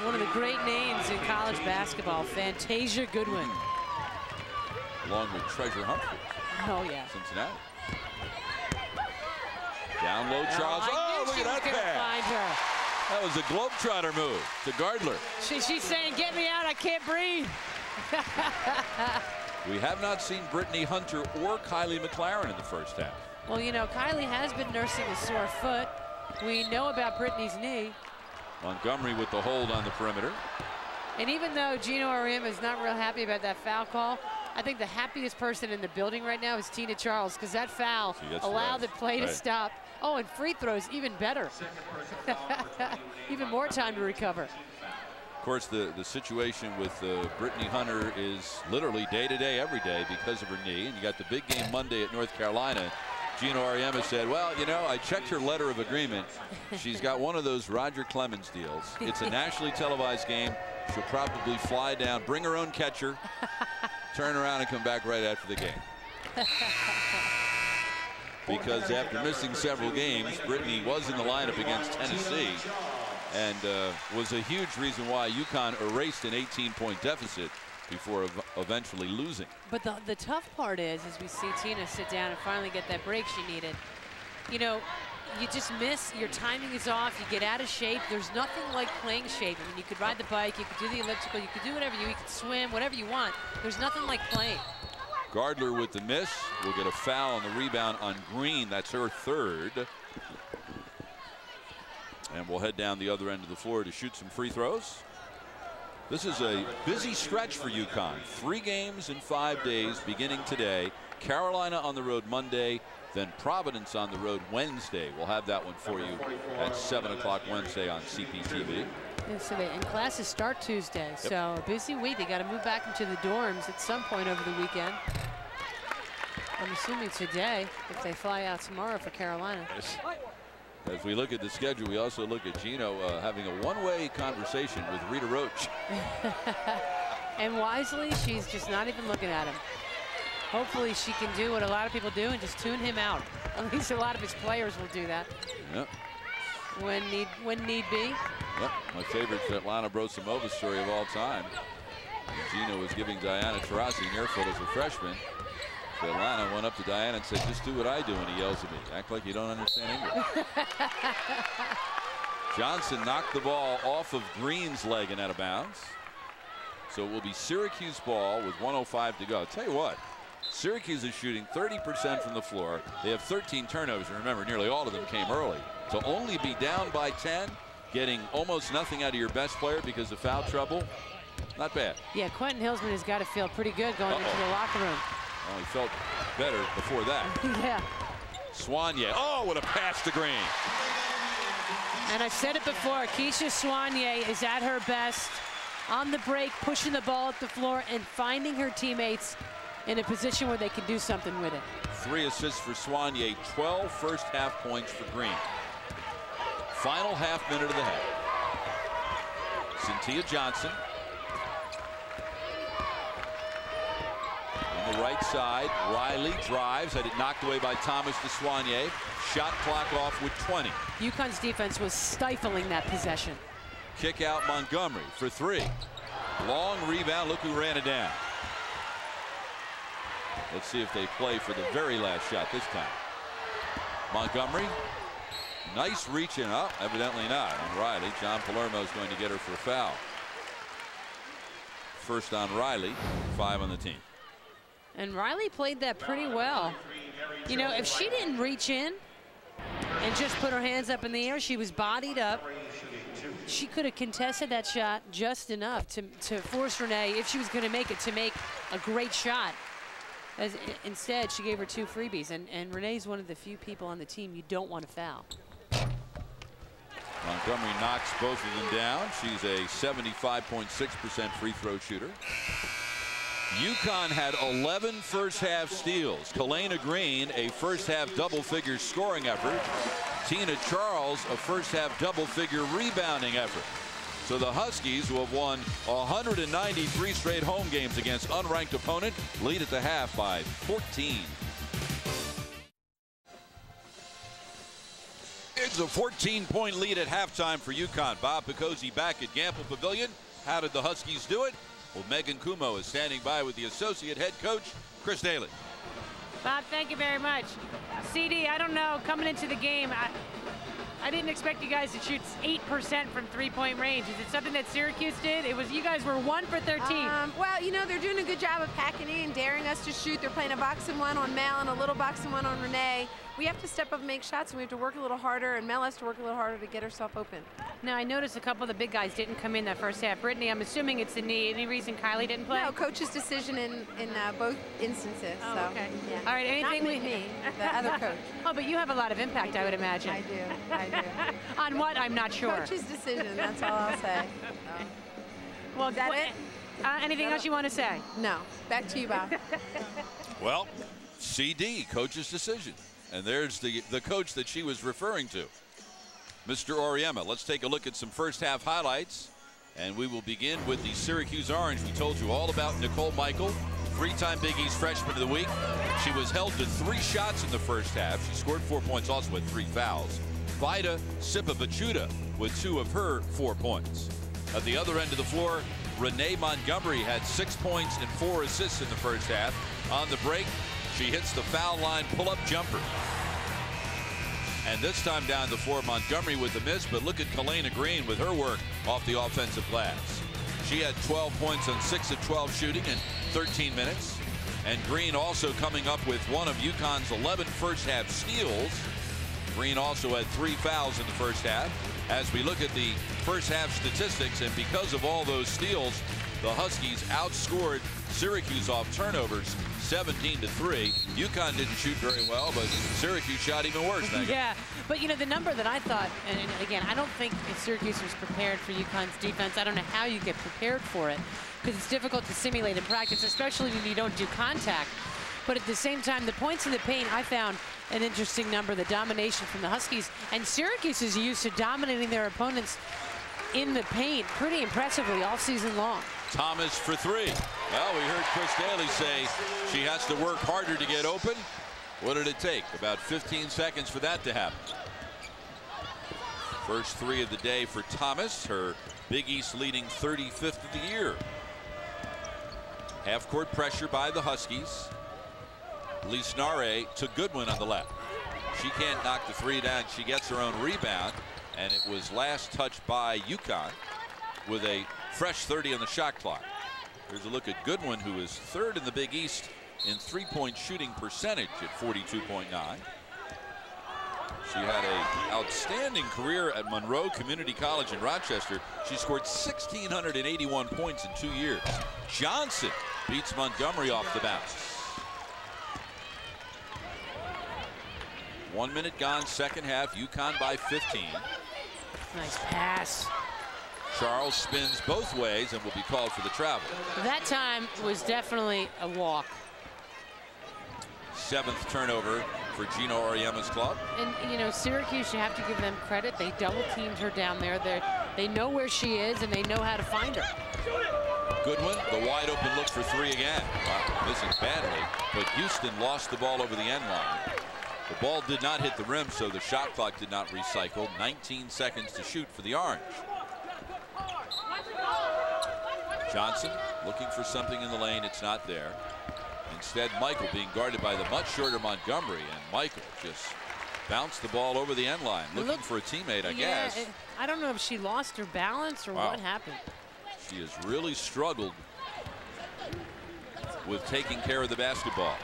[SPEAKER 4] One of the great names in college basketball, Fantasia Goodwin.
[SPEAKER 2] Along with Treasure Humphrey.
[SPEAKER 4] Oh, yeah.
[SPEAKER 2] Cincinnati. Down low, Charles.
[SPEAKER 4] Oh,
[SPEAKER 2] look at that pass. That was a globetrotter move to Gardler.
[SPEAKER 4] She's saying, get me out, I can't breathe.
[SPEAKER 2] We have not seen Brittany Hunter or Kylie McLaren in the first half.
[SPEAKER 4] Well, you know, Kylie has been nursing a sore foot. We know about Brittany's knee.
[SPEAKER 2] Montgomery with the hold on the perimeter.
[SPEAKER 4] And even though Gino Auriemma is not real happy about that foul call, I think the happiest person in the building right now is Tina Charles, because that foul allowed the play to stop. Oh, and free throws, even better. Even more time to recover.
[SPEAKER 2] Of course, the situation with Brittany Hunter is literally day-to-day, every day because of her knee. And you got the big game Monday at North Carolina. Gino Auriemma said, well, you know, I checked her letter of agreement. She's got one of those Roger Clemens deals. It's a nationally televised game. She'll probably fly down, bring her own catcher, turn around and come back right after the game. Because after missing several games, Brittany was in the lineup against Tennessee and was a huge reason why UConn erased an 18-point deficit before eventually losing.
[SPEAKER 4] But the tough part is, as we see Tina sit down and finally get that break she needed, you know, you just miss, your timing is off, you get out of shape. There's nothing like playing shape. I mean, you could ride the bike, you could do the elliptical, you could do whatever you could swim, whatever you want. There's nothing like playing.
[SPEAKER 2] Gardler with the miss will get a foul on the rebound on Green. That's her 3rd. And we'll head down the other end of the floor to shoot some free throws. This is a busy stretch for UConn. 3 games in 5 days beginning today. Carolina on the road Monday, then Providence on the road Wednesday. We'll have that one for you at 7 o'clock Wednesday on CPTV.
[SPEAKER 4] And classes start Tuesday, so a busy week. They got to move back into the dorms at some point over the weekend. I'm assuming today, if they fly out tomorrow for Carolina.
[SPEAKER 2] As we look at the schedule, we also look at Gino having a one-way conversation with Rita Roach.
[SPEAKER 4] And wisely, she's just not even looking at him. Hopefully she can do what a lot of people do and just tune him out. At least a lot of his players will do that.
[SPEAKER 2] Yep.
[SPEAKER 4] When need be.
[SPEAKER 2] Yep. My favorite Svetlana Brosimova story of all time. Gino was giving Diana Taurasi an earful as a freshman. Svetlana went up to Diana and said, just do what I do, and he yells at me. Act like you don't understand English. Johnson knocked the ball off of Green's leg and out of bounds. So it will be Syracuse ball with 1:05 to go. I'll tell you what, Syracuse is shooting 30% from the floor. They have 13 turnovers, and remember, nearly all of them came early. To only be down by 10, getting almost nothing out of your best player because of foul trouble, not bad.
[SPEAKER 4] Yeah, Quentin Hillsman has got to feel pretty good going into the locker room.
[SPEAKER 2] Well, he felt better before that.
[SPEAKER 4] Yeah.
[SPEAKER 2] Swanier. Oh, what a pass to Green.
[SPEAKER 4] And I've said it before, Keisha Swanier is at her best on the break, pushing the ball at the floor and finding her teammates in a position where they can do something with it.
[SPEAKER 2] 3 assists for Swanier, 12 first half points for Green. Final half minute of the half. Cynthia Johnson. On the right side, Riley drives, had it knocked away by Thomas to Swanier. Shot clock off with 20.
[SPEAKER 4] UConn's defense was stifling that possession.
[SPEAKER 2] Kick out Montgomery for 3. Long rebound, look who ran it down. Let's see if they play for the very last shot this time. Montgomery, nice reach in up, evidently not on Riley. John Palermo is going to get her for a foul. First on Riley, 5 on the team.
[SPEAKER 4] And Riley played that pretty well. You know, if she didn't reach in and just put her hands up in the air, she was bodied up. She could have contested that shot just enough to force Renee, if she was going to make it, to make a great shot. Instead, she gave her 2 freebies, and Renee's one of the few people on the team you don't want to foul.
[SPEAKER 2] Montgomery knocks both of them down. She's a 75.6% free throw shooter. UConn had 11 first half steals. Kalena Green, a first half double figure scoring effort. Tina Charles, a first half double figure rebounding effort. So the Huskies, who have won 193 straight home games against unranked opponent, lead at the half by 14. It's a 14-point lead at halftime for UConn. Bob Picozzi back at Gamble Pavilion. How did the Huskies do it? Well, Megan Kumo is standing by with the associate head coach, Chris Daly.
[SPEAKER 3] Bob, thank you very much. CD, I don't know, coming into the game, I didn't expect you guys to shoot 8% from three-point range. Is it something that Syracuse did? It was, you guys were 1 for 13.
[SPEAKER 5] Well, you know, they're doing a good job of packing in and daring us to shoot. They're playing a box and one on Mel and a little box and one on Renee. We have to step up and make shots, and we have to work a little harder, and Mel has to work a little harder to get herself open.
[SPEAKER 3] Now, I noticed a couple of the big guys didn't come in that first half. Brittany, I'm assuming it's the knee. Any reason Kylie didn't play?
[SPEAKER 5] No, coach's decision in both instances.
[SPEAKER 3] Oh,
[SPEAKER 5] so,
[SPEAKER 3] okay.
[SPEAKER 5] Yeah.
[SPEAKER 3] All right, anything
[SPEAKER 5] Not me, the other coach.
[SPEAKER 3] Oh, but you have a lot of impact, I would imagine.
[SPEAKER 5] I do.
[SPEAKER 3] On what? I'm not sure.
[SPEAKER 5] Coach's decision, that's all I'll say.
[SPEAKER 3] Well,
[SPEAKER 5] is that it?
[SPEAKER 3] Anything else you want to say?
[SPEAKER 5] No. Back to you, Bob.
[SPEAKER 2] Well, CD, coach's decision. And there's the coach that she was referring to, Mr. Oriema. Let's take a look at some first half highlights. And we will begin with the Syracuse Orange. We told you all about Nicole Michael, 3-time Big East Freshman of the Week. She was held to 3 shots in the first half. She scored 4 points, also with 3 fouls. Vida Sipabachuda with 2 of her 4 points. At the other end of the floor, Renee Montgomery had 6 points and 4 assists in the first half. On the break, she hits the foul line pull-up jumper. And this time down the floor, Montgomery with the miss, but look at Kalena Green with her work off the offensive glass. She had 12 points on 6 of 12 shooting in 13 minutes. And Green also coming up with one of UConn's 11 first half steals. Green also had 3 fouls in the first half. As we look at the first half statistics, and because of all those steals, the Huskies outscored Syracuse off turnovers 17-3. UConn didn't shoot very well, but Syracuse shot even worse.
[SPEAKER 4] Yeah, but you know, the number that I thought, and again, I don't think Syracuse was prepared for UConn's defense. I don't know how you get prepared for it, because it's difficult to simulate in practice, especially when you don't do contact. But at the same time, the points in the paint, I found an interesting number, the domination from the Huskies. And Syracuse is used to dominating their opponents in the paint pretty impressively all season long.
[SPEAKER 2] Thomas for 3. Well, we heard Chris Daly say she has to work harder to get open. What did it take? About 15 seconds for that to happen. First 3 of the day for Thomas, her Big East leading 35th of the year. Half-court pressure by the Huskies. Lisnare to Goodwin on the left. She can't knock the 3 down. She gets her own rebound, and it was last touched by UConn with a fresh 30 on the shot clock. Here's a look at Goodwin, who is third in the Big East in three-point shooting percentage at 42.9. She had an outstanding career at Monroe Community College in Rochester. She scored 1,681 points in 2 years. Johnson beats Montgomery off the bounce. 1 minute gone, second half. UConn by 15.
[SPEAKER 4] Nice pass.
[SPEAKER 2] Charles spins both ways and will be called for the travel.
[SPEAKER 4] That time was definitely a walk.
[SPEAKER 2] 7th turnover for Gino Auriemma's club.
[SPEAKER 4] And, you know, Syracuse, you have to give them credit. They double-teamed her down there. They know where she is, and they know how to find her.
[SPEAKER 2] Goodwin, the wide-open look for three again. Wow, missing badly, but Houston lost the ball over the end line. The ball did not hit the rim, so the shot clock did not recycle. 19 seconds to shoot for the Orange. Johnson looking for something in the lane. It's not there. Instead, Michael being guarded by the much shorter Montgomery, and Michael just bounced the ball over the end line, looking for a teammate, I guess.
[SPEAKER 4] I don't know if she lost her balance or what happened.
[SPEAKER 2] She has really struggled with taking care of the basketball.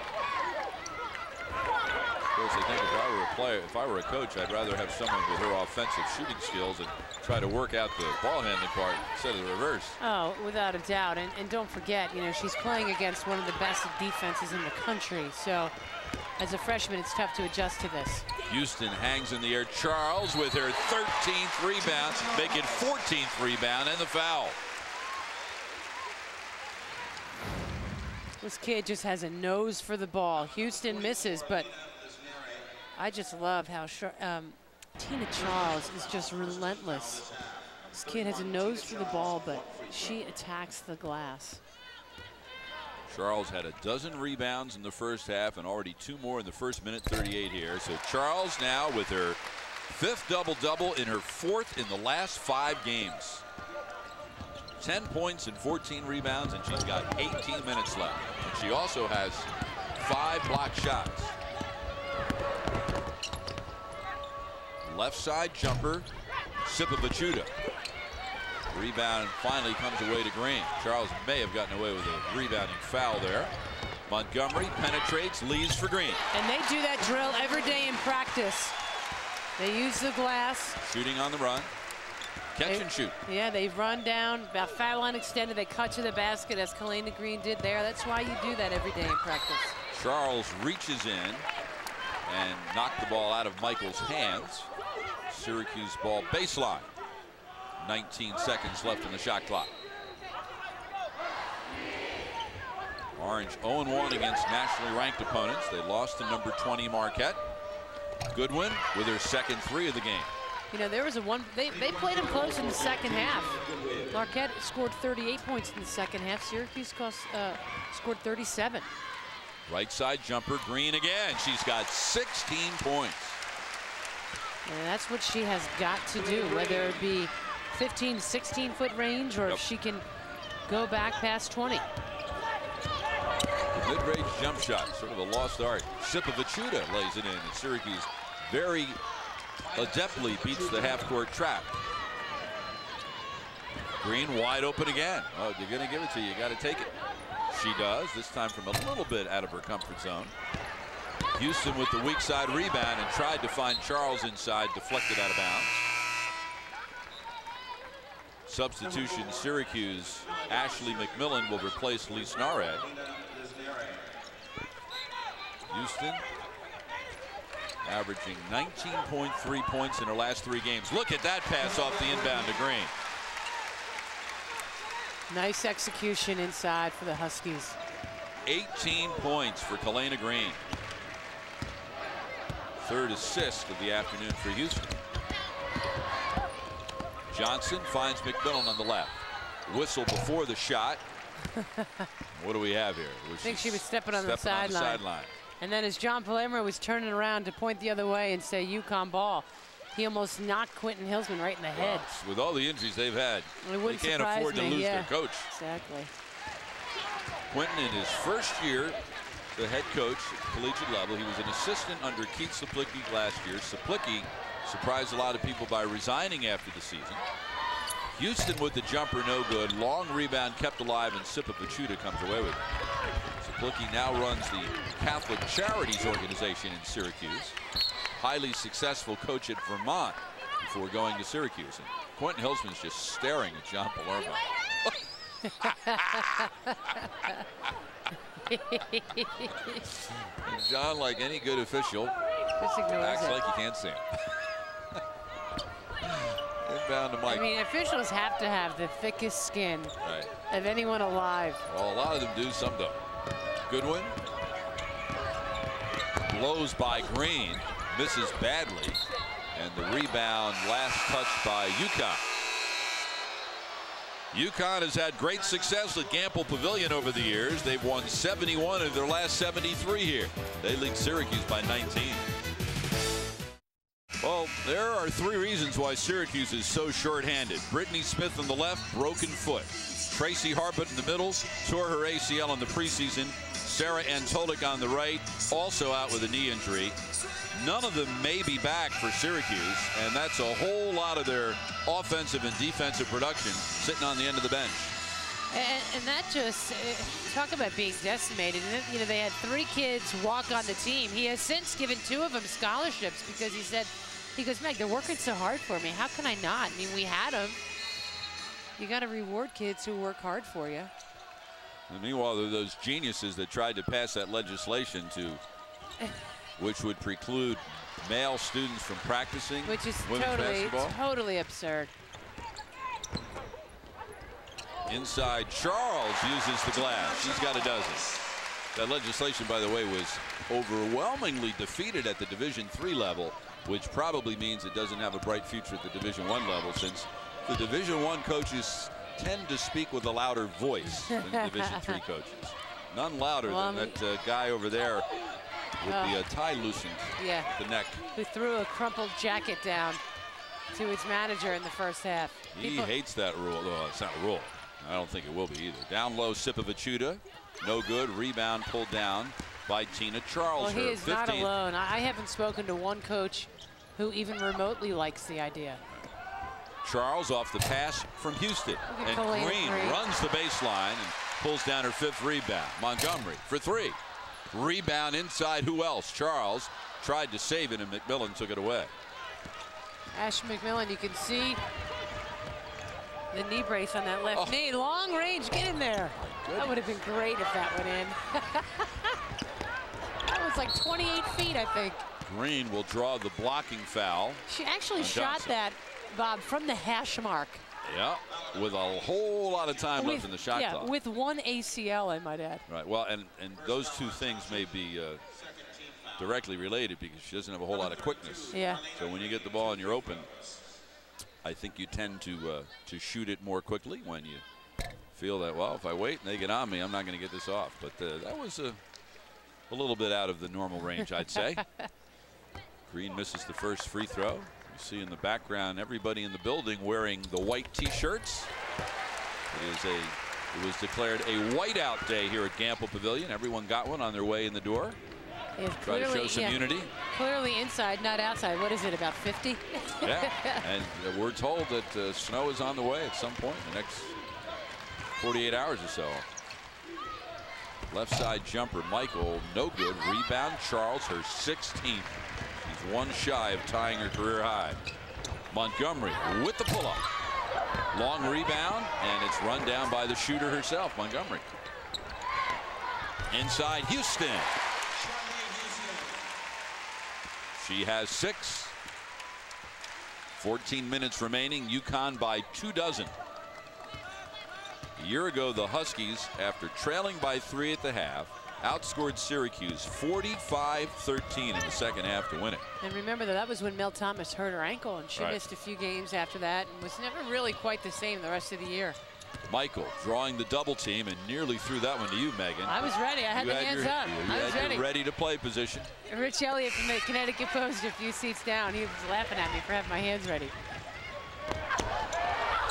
[SPEAKER 2] Of course, I think if I were a coach, I'd rather have someone with her offensive shooting skills and try to work out the ball handling part instead of the reverse.
[SPEAKER 4] Oh, without a doubt. And don't forget, you know, she's playing against one of the best defenses in the country. So as a freshman, it's tough to adjust to this.
[SPEAKER 2] Houston hangs in the air. Charles with her 13th rebound, making 14th rebound and the foul.
[SPEAKER 4] This kid just has a nose for the ball. Houston misses, but I just love how Tina Charles is just relentless. This kid has a nose for the ball, but she attacks the glass.
[SPEAKER 2] Charles had a dozen rebounds in the first half and already 2 more in the first minute 38 here. So Charles now with her 5th double-double in her 4th in the last 5 games. 10 points and 14 rebounds, and she's got 18 minutes left. And she also has 5 blocked shots. Left side jumper, Sipovichuta. Rebound finally comes away to Green. Charles may have gotten away with a rebounding foul there. Montgomery penetrates, leaves for Green.
[SPEAKER 4] And they do that drill every day in practice. They use the glass.
[SPEAKER 2] Shooting on the run. Catch and shoot.
[SPEAKER 4] Yeah, they run down, about foul line extended, they cut to the basket as Kalena Green did there. That's why you do that every day in practice.
[SPEAKER 2] Charles reaches in and knocked the ball out of Michael's hands. Syracuse ball baseline. 19 seconds left in the shot clock. Orange 0-1 against nationally ranked opponents. They lost to number 20 Marquette. Goodwin with her 2nd 3 of the game.
[SPEAKER 4] You know, there was they played them close in the second half. Marquette scored 38 points in the second half. Syracuse scored 37.
[SPEAKER 2] Right side jumper, Green again. She's got 16 points.
[SPEAKER 4] And that's what she has got to do, whether it be 15 to 16 foot range or if she can go back past 20.
[SPEAKER 2] The mid-range jump shot, sort of a lost art. Sipovichuta lays it in, and Syracuse very adeptly beats the half-court trap. Green wide open again. Oh, they're going to give it to you. You got to take it. She does, this time from a little bit out of her comfort zone. Houston with the weak side rebound and tried to find Charles inside, deflected out of bounds. Substitution, Syracuse. Ashley McMillan will replace Lee Snarad. Houston averaging 19.3 points in her last 3 games. Look at that pass off the inbound to Green.
[SPEAKER 4] Nice execution inside for the Huskies.
[SPEAKER 2] 18 points for Kalena Green. 3rd assist of the afternoon for Houston. Johnson finds McMillan on the left. Whistle before the shot. What do we have here?
[SPEAKER 4] I think she was stepping on the sideline. And then as John Palermo was turning around to point the other way and say UConn ball, he almost knocked Quentin Hillsman right in the head.
[SPEAKER 2] With all the injuries they've had, they can't afford to lose their coach.
[SPEAKER 4] Exactly.
[SPEAKER 2] Quentin in his first year, the head coach at collegiate level. He was an assistant under Keith Saplicki last year. Saplicki surprised a lot of people by resigning after the season. Houston with the jumper, no good. Long rebound kept alive, and Sipapachuta comes away with it. Saplicki now runs the Catholic Charities organization in Syracuse. Highly successful coach at Vermont before going to Syracuse. And Quentin Hillsman's just staring at John Palermo. And John, like any good official, acts like he can't see him. Inbound to Mike.
[SPEAKER 4] I mean, officials have to have the thickest skin of anyone alive.
[SPEAKER 2] Well, a lot of them do, some don't. Goodwin blows by Green, misses badly, and the rebound last touched by UConn. UConn has had great success at Gamble Pavilion over the years. They've won 71 of their last 73 here. They lead Syracuse by 19. Well, there are 3 reasons why Syracuse is so short-handed. Brittany Smith on the left, broken foot. Tracy Harbutt in the middle, tore her ACL in the preseason. Sarah Antolik on the right, also out with a knee injury. None of them may be back for Syracuse, and that's a whole lot of their offensive and defensive production sitting on the end of the bench.
[SPEAKER 4] And that just, talk about being decimated. And, you know, they had 3 kids walk on the team. He has since given 2 of them scholarships because he said, he goes, Meg, they're working so hard for me. How can I not? I mean, we had them. You got to reward kids who work hard for you.
[SPEAKER 2] And meanwhile, there are those geniuses that tried to pass that legislation which would preclude male students from practicing
[SPEAKER 4] which is
[SPEAKER 2] women's basketball.
[SPEAKER 4] Totally absurd.
[SPEAKER 2] Inside, Charles uses the glass. She's got a dozen. That legislation, by the way, was overwhelmingly defeated at the Division III level, which probably means it doesn't have a bright future at the Division I level, since the Division I coaches tend to speak with a louder voice than Division III coaches. None louder than that guy over there with the tie loosened at the neck.
[SPEAKER 4] Who threw a crumpled jacket down to his manager in the first half.
[SPEAKER 2] He hates that rule. Well, it's not a rule. I don't think it will be either. Down low, Sipapachuta. No good. Rebound pulled down by Tina Charles.
[SPEAKER 4] Well, he is not alone. I haven't spoken to one coach who even remotely likes the idea.
[SPEAKER 2] Charles off the pass from Houston. And Green runs the baseline and pulls down her 5th rebound. Montgomery for 3. Rebound inside. Who else? Charles tried to save it, and McMillan took it away.
[SPEAKER 4] Ash McMillan, you can see the knee brace on that left knee. Long range, get in there. That would have been great if that went in. That was like 28 feet, I think.
[SPEAKER 2] Green will draw the blocking foul.
[SPEAKER 4] She actually shot that, Bob, from the hash mark.
[SPEAKER 2] Yeah, with a whole lot of time left in the shot clock.
[SPEAKER 4] Yeah, with 1 ACL, I might add.
[SPEAKER 2] Right, well, and those 2 things may be directly related because she doesn't have a whole lot of quickness.
[SPEAKER 4] Yeah.
[SPEAKER 2] So when you get the ball and you're open, I think you tend to shoot it more quickly when you feel that, well, if I wait and they get on me, I'm not going to get this off. But that was a little bit out of the normal range, I'd say. Green misses the first free throw. You see in the background everybody in the building wearing the white T-shirts. It was declared a whiteout day here at Gamble Pavilion. Everyone got one on their way in the door. Try to show some unity.
[SPEAKER 4] Clearly inside, not outside. What is it, about 50?
[SPEAKER 2] Yeah, and we're told that snow is on the way at some point in the next 48 hours or so. Left side jumper, Michael, no good. Rebound, Charles, her 16th. She's 1 shy of tying her career high. Montgomery with the pull-up. Long rebound, and it's run down by the shooter herself, Montgomery. Inside, Houston. She has 6. 14 minutes remaining. UConn by 24. A year ago, the Huskies, after trailing by 3 at the half, outscored Syracuse 45-13 in the second half to win it.
[SPEAKER 4] And remember that was when Mel Thomas hurt her ankle, and she missed a few games after that and was never really quite the same the rest of the year.
[SPEAKER 2] Michael drawing the double team and nearly threw that one to you, Megan.
[SPEAKER 4] I was ready. I had my hands up.
[SPEAKER 2] I was ready. Ready to play position.
[SPEAKER 4] Rich Elliott from the Connecticut Post, a few seats down, he was laughing at me for having my hands ready.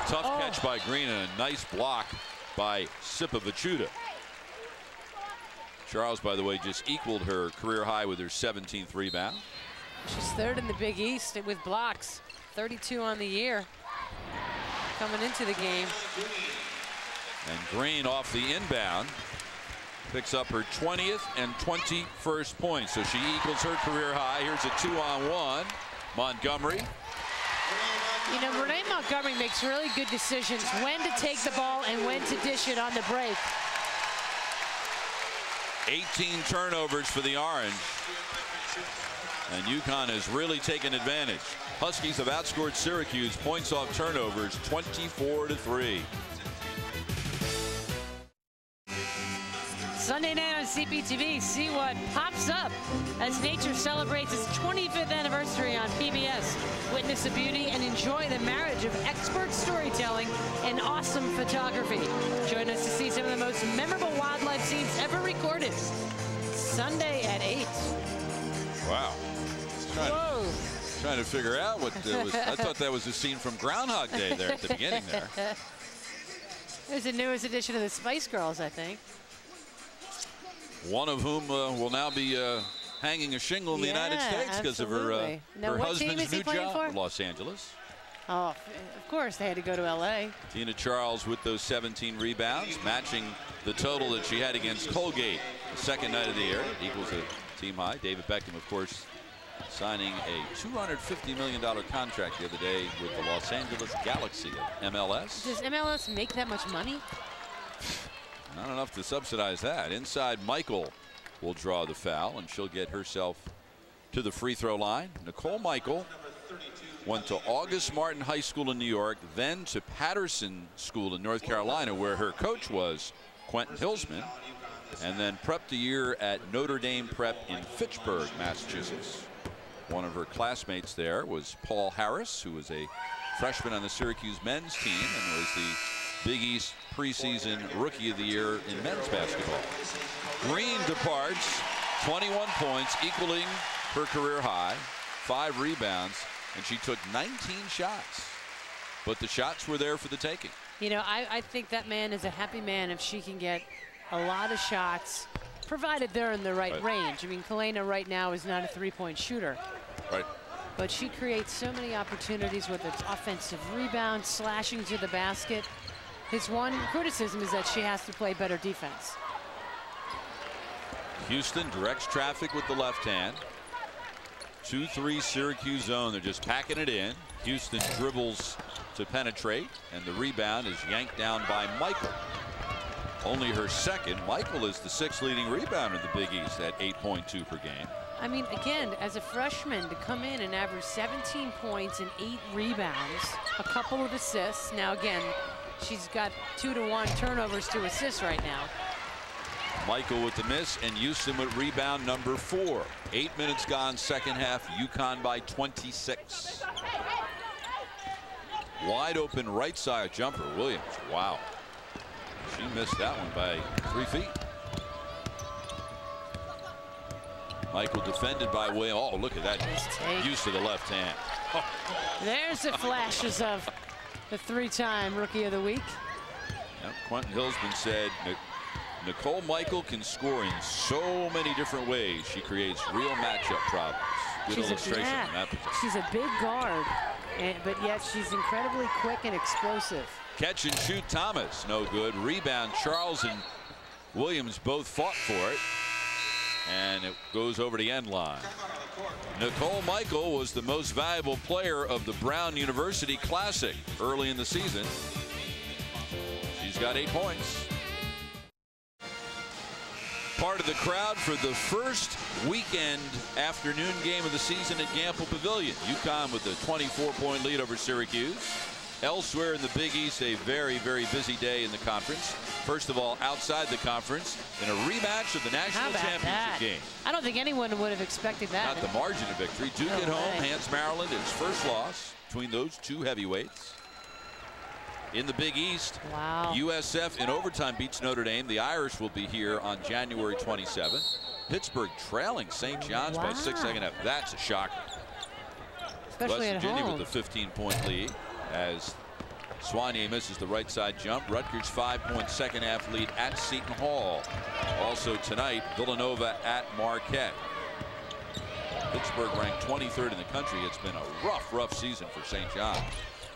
[SPEAKER 2] Tough catch by Green and a nice block by Sipapachuta. Charles, by the way, just equaled her career high with her 17th rebound.
[SPEAKER 4] She's 3rd in the Big East with blocks, 32 on the year. coming into the game.
[SPEAKER 2] And Green off the inbound picks up her 20th and 21st points, so she equals her career high. Here's a 2-on-1. Montgomery.
[SPEAKER 4] You know, Renee Montgomery makes really good decisions when to take the ball and when to dish it on the break.
[SPEAKER 2] 18 turnovers for the Orange. And UConn has really taken advantage. Huskies have outscored Syracuse points off turnovers 24-3.
[SPEAKER 4] Sunday night on CPTV, see what pops up as nature celebrates its 25th anniversary on PBS. Witness the beauty and enjoy the marriage of expert storytelling and awesome photography. Join us to see some of the most memorable wildlife scenes ever recorded. Sunday at 8.
[SPEAKER 2] Wow. Trying to figure out what it was. I thought that was a scene from Groundhog Day there at the beginning there.
[SPEAKER 4] There's the newest edition of the Spice Girls, I think.
[SPEAKER 2] One of whom will now be hanging a shingle in the United States because of her husband's new job, Los Angeles.
[SPEAKER 4] Oh, of course, they had to go to L.A.
[SPEAKER 2] Tina Charles with those 17 rebounds, matching the total that she had against Colgate the second night of the year. It equals a team high. David Beckham, of course, signing a $250 million contract the other day with the Los Angeles Galaxy of MLS.
[SPEAKER 4] Does MLS make that much money?
[SPEAKER 2] Not enough to subsidize that. Inside, Michael will draw the foul, and she'll get herself to the free throw line. Nicole Michael went to August Martin High School in New York, then to Patterson School in North Carolina, where her coach was Quentin Hillsman, and then prepped a year at Notre Dame Prep in Fitchburg, Massachusetts. One of her classmates there was Paul Harris, who was a freshman on the Syracuse men's team and was the Big East preseason Rookie of the Year in men's basketball. Green departs, 21 points, equaling her career high, 5 rebounds, and she took 19 shots. But the shots were there for the taking.
[SPEAKER 4] You know, I think that man is a happy man if she can get a lot of shots, provided they're in the right range. I mean, Kalena right now is not a three-point shooter.
[SPEAKER 2] Right.
[SPEAKER 4] But she creates so many opportunities, whether it's offensive rebounds, slashing to the basket. His one criticism is that she has to play better defense.
[SPEAKER 2] Houston directs traffic with the left hand. 2-3 Syracuse zone. They're just packing it in. Houston dribbles to penetrate, and the rebound is yanked down by Michael. Only her second. Michael is the 6th leading rebounder in the Big East at 8.2 per game.
[SPEAKER 4] I mean, again, as a freshman, to come in and average 17 points and 8 rebounds, a couple of assists. Now, again, she's got 2-to-1 turnovers to assists right now.
[SPEAKER 2] Michael with the miss, and Houston with rebound number 4. 8 minutes gone, second half. UConn by 26. Wide open right side jumper. Williams. Wow. She missed that one by 3 feet. Michael defended by Williams. Oh, look at that. Use to the left hand. Oh.
[SPEAKER 4] There's the flashes of the 3-time Rookie of the Week.
[SPEAKER 2] Yep. Quentin Hillsman said Nicole Michael can score in so many different ways. She creates real matchup problems. Good illustration in that position.
[SPEAKER 4] She's a big guard, but yet she's incredibly quick and explosive.
[SPEAKER 2] Catch and shoot Thomas. No good. Rebound. Charles and Williams both fought for it. And it goes over the end line. Nicole Michael was the most valuable player of the Brown University Classic early in the season. She's got 8 points. Part of the crowd for the first weekend afternoon game of the season at Gamble Pavilion. UConn with a 24-point lead over Syracuse. Elsewhere in the Big East, a very, very busy day in the conference. First of all, outside the conference, in a rematch of the national championship game.
[SPEAKER 4] I don't think anyone would have expected that.
[SPEAKER 2] Not the margin of victory. Duke at home, hands Maryland, its first loss between those two heavyweights. In the Big East, USF in overtime beats Notre Dame. The Irish will be here on January 27th. Pittsburgh trailing St. John's by 6 second half. That's a shocker.
[SPEAKER 4] Especially
[SPEAKER 2] West
[SPEAKER 4] at
[SPEAKER 2] Virginia
[SPEAKER 4] home.
[SPEAKER 2] with a 15-point lead as Swanier misses the right side jump. Rutgers 5-point second half lead at Seton Hall. Also tonight, Villanova at Marquette. Pittsburgh ranked 23rd in the country. It's been a rough season for St. John's.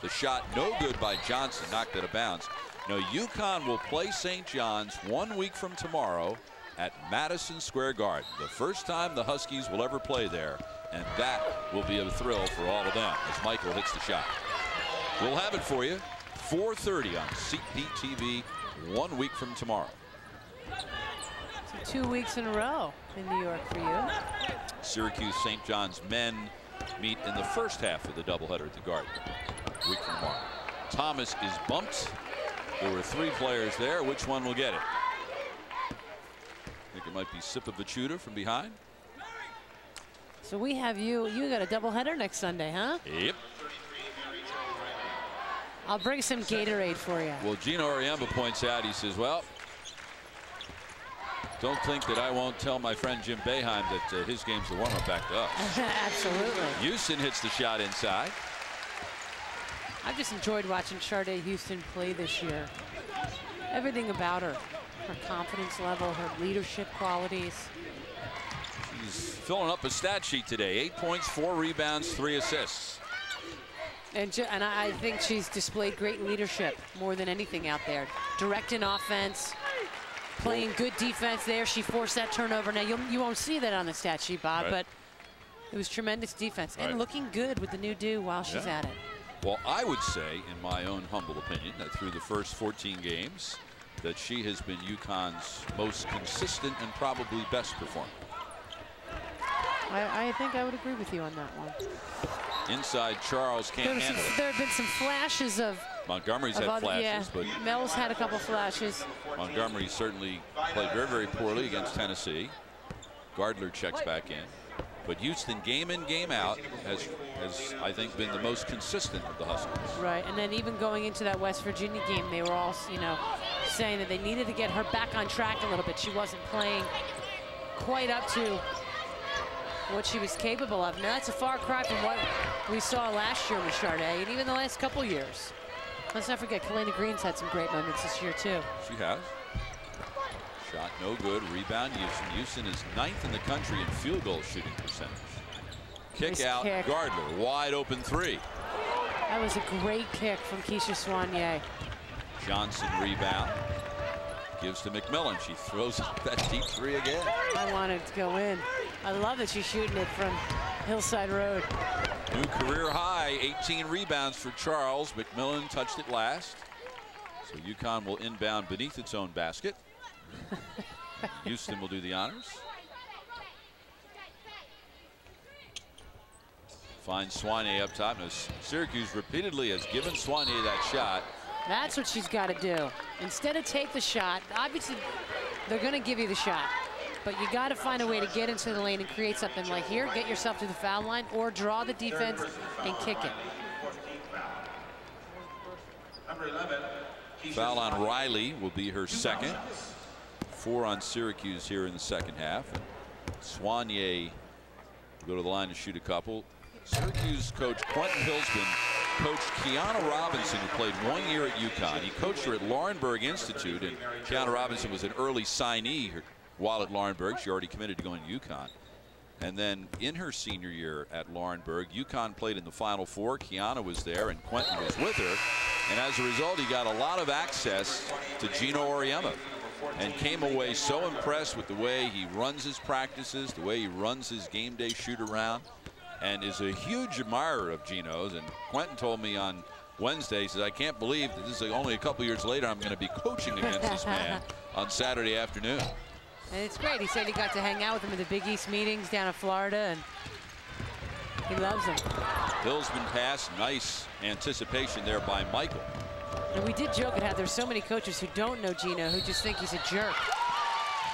[SPEAKER 2] The shot no good by Johnson, knocked out of bounds. Now UConn will play St. John's 1 week from tomorrow at Madison Square Garden. The first time the Huskies will ever play there, and that will be a thrill for all of them as Michael hits the shot. We'll have it for you 4:30 on CPTV 1 week from tomorrow.
[SPEAKER 3] So 2 weeks in a row in New York for you.
[SPEAKER 2] Syracuse St. John's men meet in the first half of the doubleheader at the Garden. A week from tomorrow. Thomas is bumped. There were 3 players there. Which one will get it? I think it might be Sipovichuta from behind.
[SPEAKER 3] So we have you got a doubleheader next Sunday, huh?
[SPEAKER 2] Yep.
[SPEAKER 3] I'll bring some Gatorade for you.
[SPEAKER 2] Well, Gino Auriemma points out, he says, well, don't think that I won't tell my friend Jim Boeheim that his game's the warm-up back to us.
[SPEAKER 3] Absolutely.
[SPEAKER 2] Houston hits the shot inside.
[SPEAKER 3] I've just enjoyed watching Sharday Houston play this year. Everything about her. Her confidence level, her leadership qualities.
[SPEAKER 2] She's filling up a stat sheet today. 8 points, 4 rebounds, 3 assists.
[SPEAKER 3] And I think she's displayed great leadership more than anything out there. Directing offense, playing good defense there. She forced that turnover. Now, you won't see that on the stat sheet, Bob, but it was tremendous defense. And looking good with the new do while she's at it.
[SPEAKER 2] Well, I would say, in my own humble opinion, that through the first 14 games, that she has been UConn's most consistent and probably best performer.
[SPEAKER 3] I think I would agree with you on that one.
[SPEAKER 2] Inside, Charles can't handle it.
[SPEAKER 3] There have been some flashes of
[SPEAKER 2] Montgomery's had flashes, but
[SPEAKER 3] Mel's had a couple flashes.
[SPEAKER 2] Montgomery certainly played very, very poorly against Tennessee. Gardler checks back in. But Houston, game in, game out, has I think, been the most consistent of the Huskies.
[SPEAKER 3] Right, and then even going into that West Virginia game, they were all, saying that they needed to get her back on track a little bit. She wasn't playing quite up to what she was capable of. Now, that's a far cry from what we saw last year with Sharday, and even the last couple years. Let's not forget, Kalena Green's had some great moments this year, too.
[SPEAKER 2] She has. Shot no good. Rebound Houston. Houston is 9th in the country in field goal shooting percentage. Kick out. Gardler. Wide open 3.
[SPEAKER 3] That was a great kick from Keisha Soigné.
[SPEAKER 2] Johnson rebound. Gives to McMillan. She throws up that deep 3 again.
[SPEAKER 3] I wanted it to go in. I love that she's shooting it from Hillside Road.
[SPEAKER 2] New career high. 18 rebounds for Charles. McMillan touched it last. So UConn will inbound beneath its own basket. Houston will do the honors. Finds Soigné up top. Now, Syracuse repeatedly has given Soigné that shot.
[SPEAKER 3] That's what she's got to do. Instead of take the shot, obviously they're going to give you the shot, but you got to find a way to get into the lane and create something like here, get yourself to the foul line, or draw the defense and kick it.
[SPEAKER 2] Foul on Riley will be her second. 4 on Syracuse here in the second half. Soigné will go to the line to shoot a couple. Syracuse coach Quentin Hillsman coached Kiana Robinson, who played 1 year at UConn. He coached her at Laurinburg Institute, and Kiana Robinson was an early signee while at Laurinburg. She already committed to going to UConn. And then in her senior year at Laurinburg, UConn played in the Final Four. Kiana was there, and Quentin was with her. And as a result, he got a lot of access to Gino Auriemma, and came away so impressed with the way he runs his practices, the way he runs his game day shoot around, and is a huge admirer of Gino's. And Quentin told me on Wednesday, he says, I can't believe that this is only a couple years later I'm going to be coaching against this man on Saturday afternoon.
[SPEAKER 3] And it's great. He said he got to hang out with him at the Big East meetings down in Florida, and he loves him.
[SPEAKER 2] Hillsman pass, nice anticipation there by Michael.
[SPEAKER 3] And we did joke at how there's so many coaches who don't know Gino, who just think he's a jerk.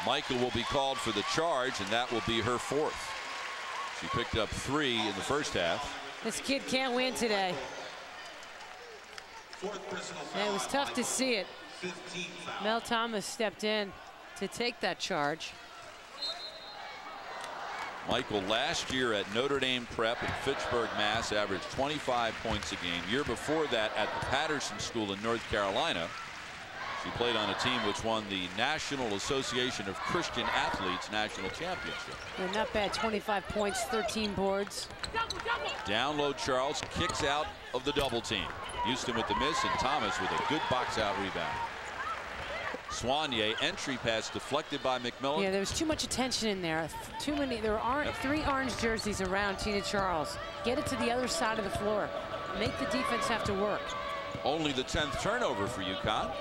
[SPEAKER 2] Michael will be called for the charge, and that will be her 4th. She picked up 3 in the first half.
[SPEAKER 3] This kid can't win today. And it was tough to see it. Mel Thomas stepped in to take that charge.
[SPEAKER 2] Michael last year at Notre Dame Prep in Fitchburg, Mass. averaged 25 points a game. Year before that at the Patterson School in North Carolina, She played on a team which won the National Association of Christian Athletes National Championship.
[SPEAKER 4] Yeah, not bad. 25 points, 13 boards.
[SPEAKER 2] Down low, Charles kicks out of the double team. Houston with the miss, and Thomas with a good box out rebound. Soignier entry pass deflected by McMillan.
[SPEAKER 4] Yeah, there was too much attention in there. Too many. There aren't 3 orange jerseys around Tina Charles. Get it to the other side of the floor. Make the defense have to work.
[SPEAKER 2] Only the 10th turnover for UConn.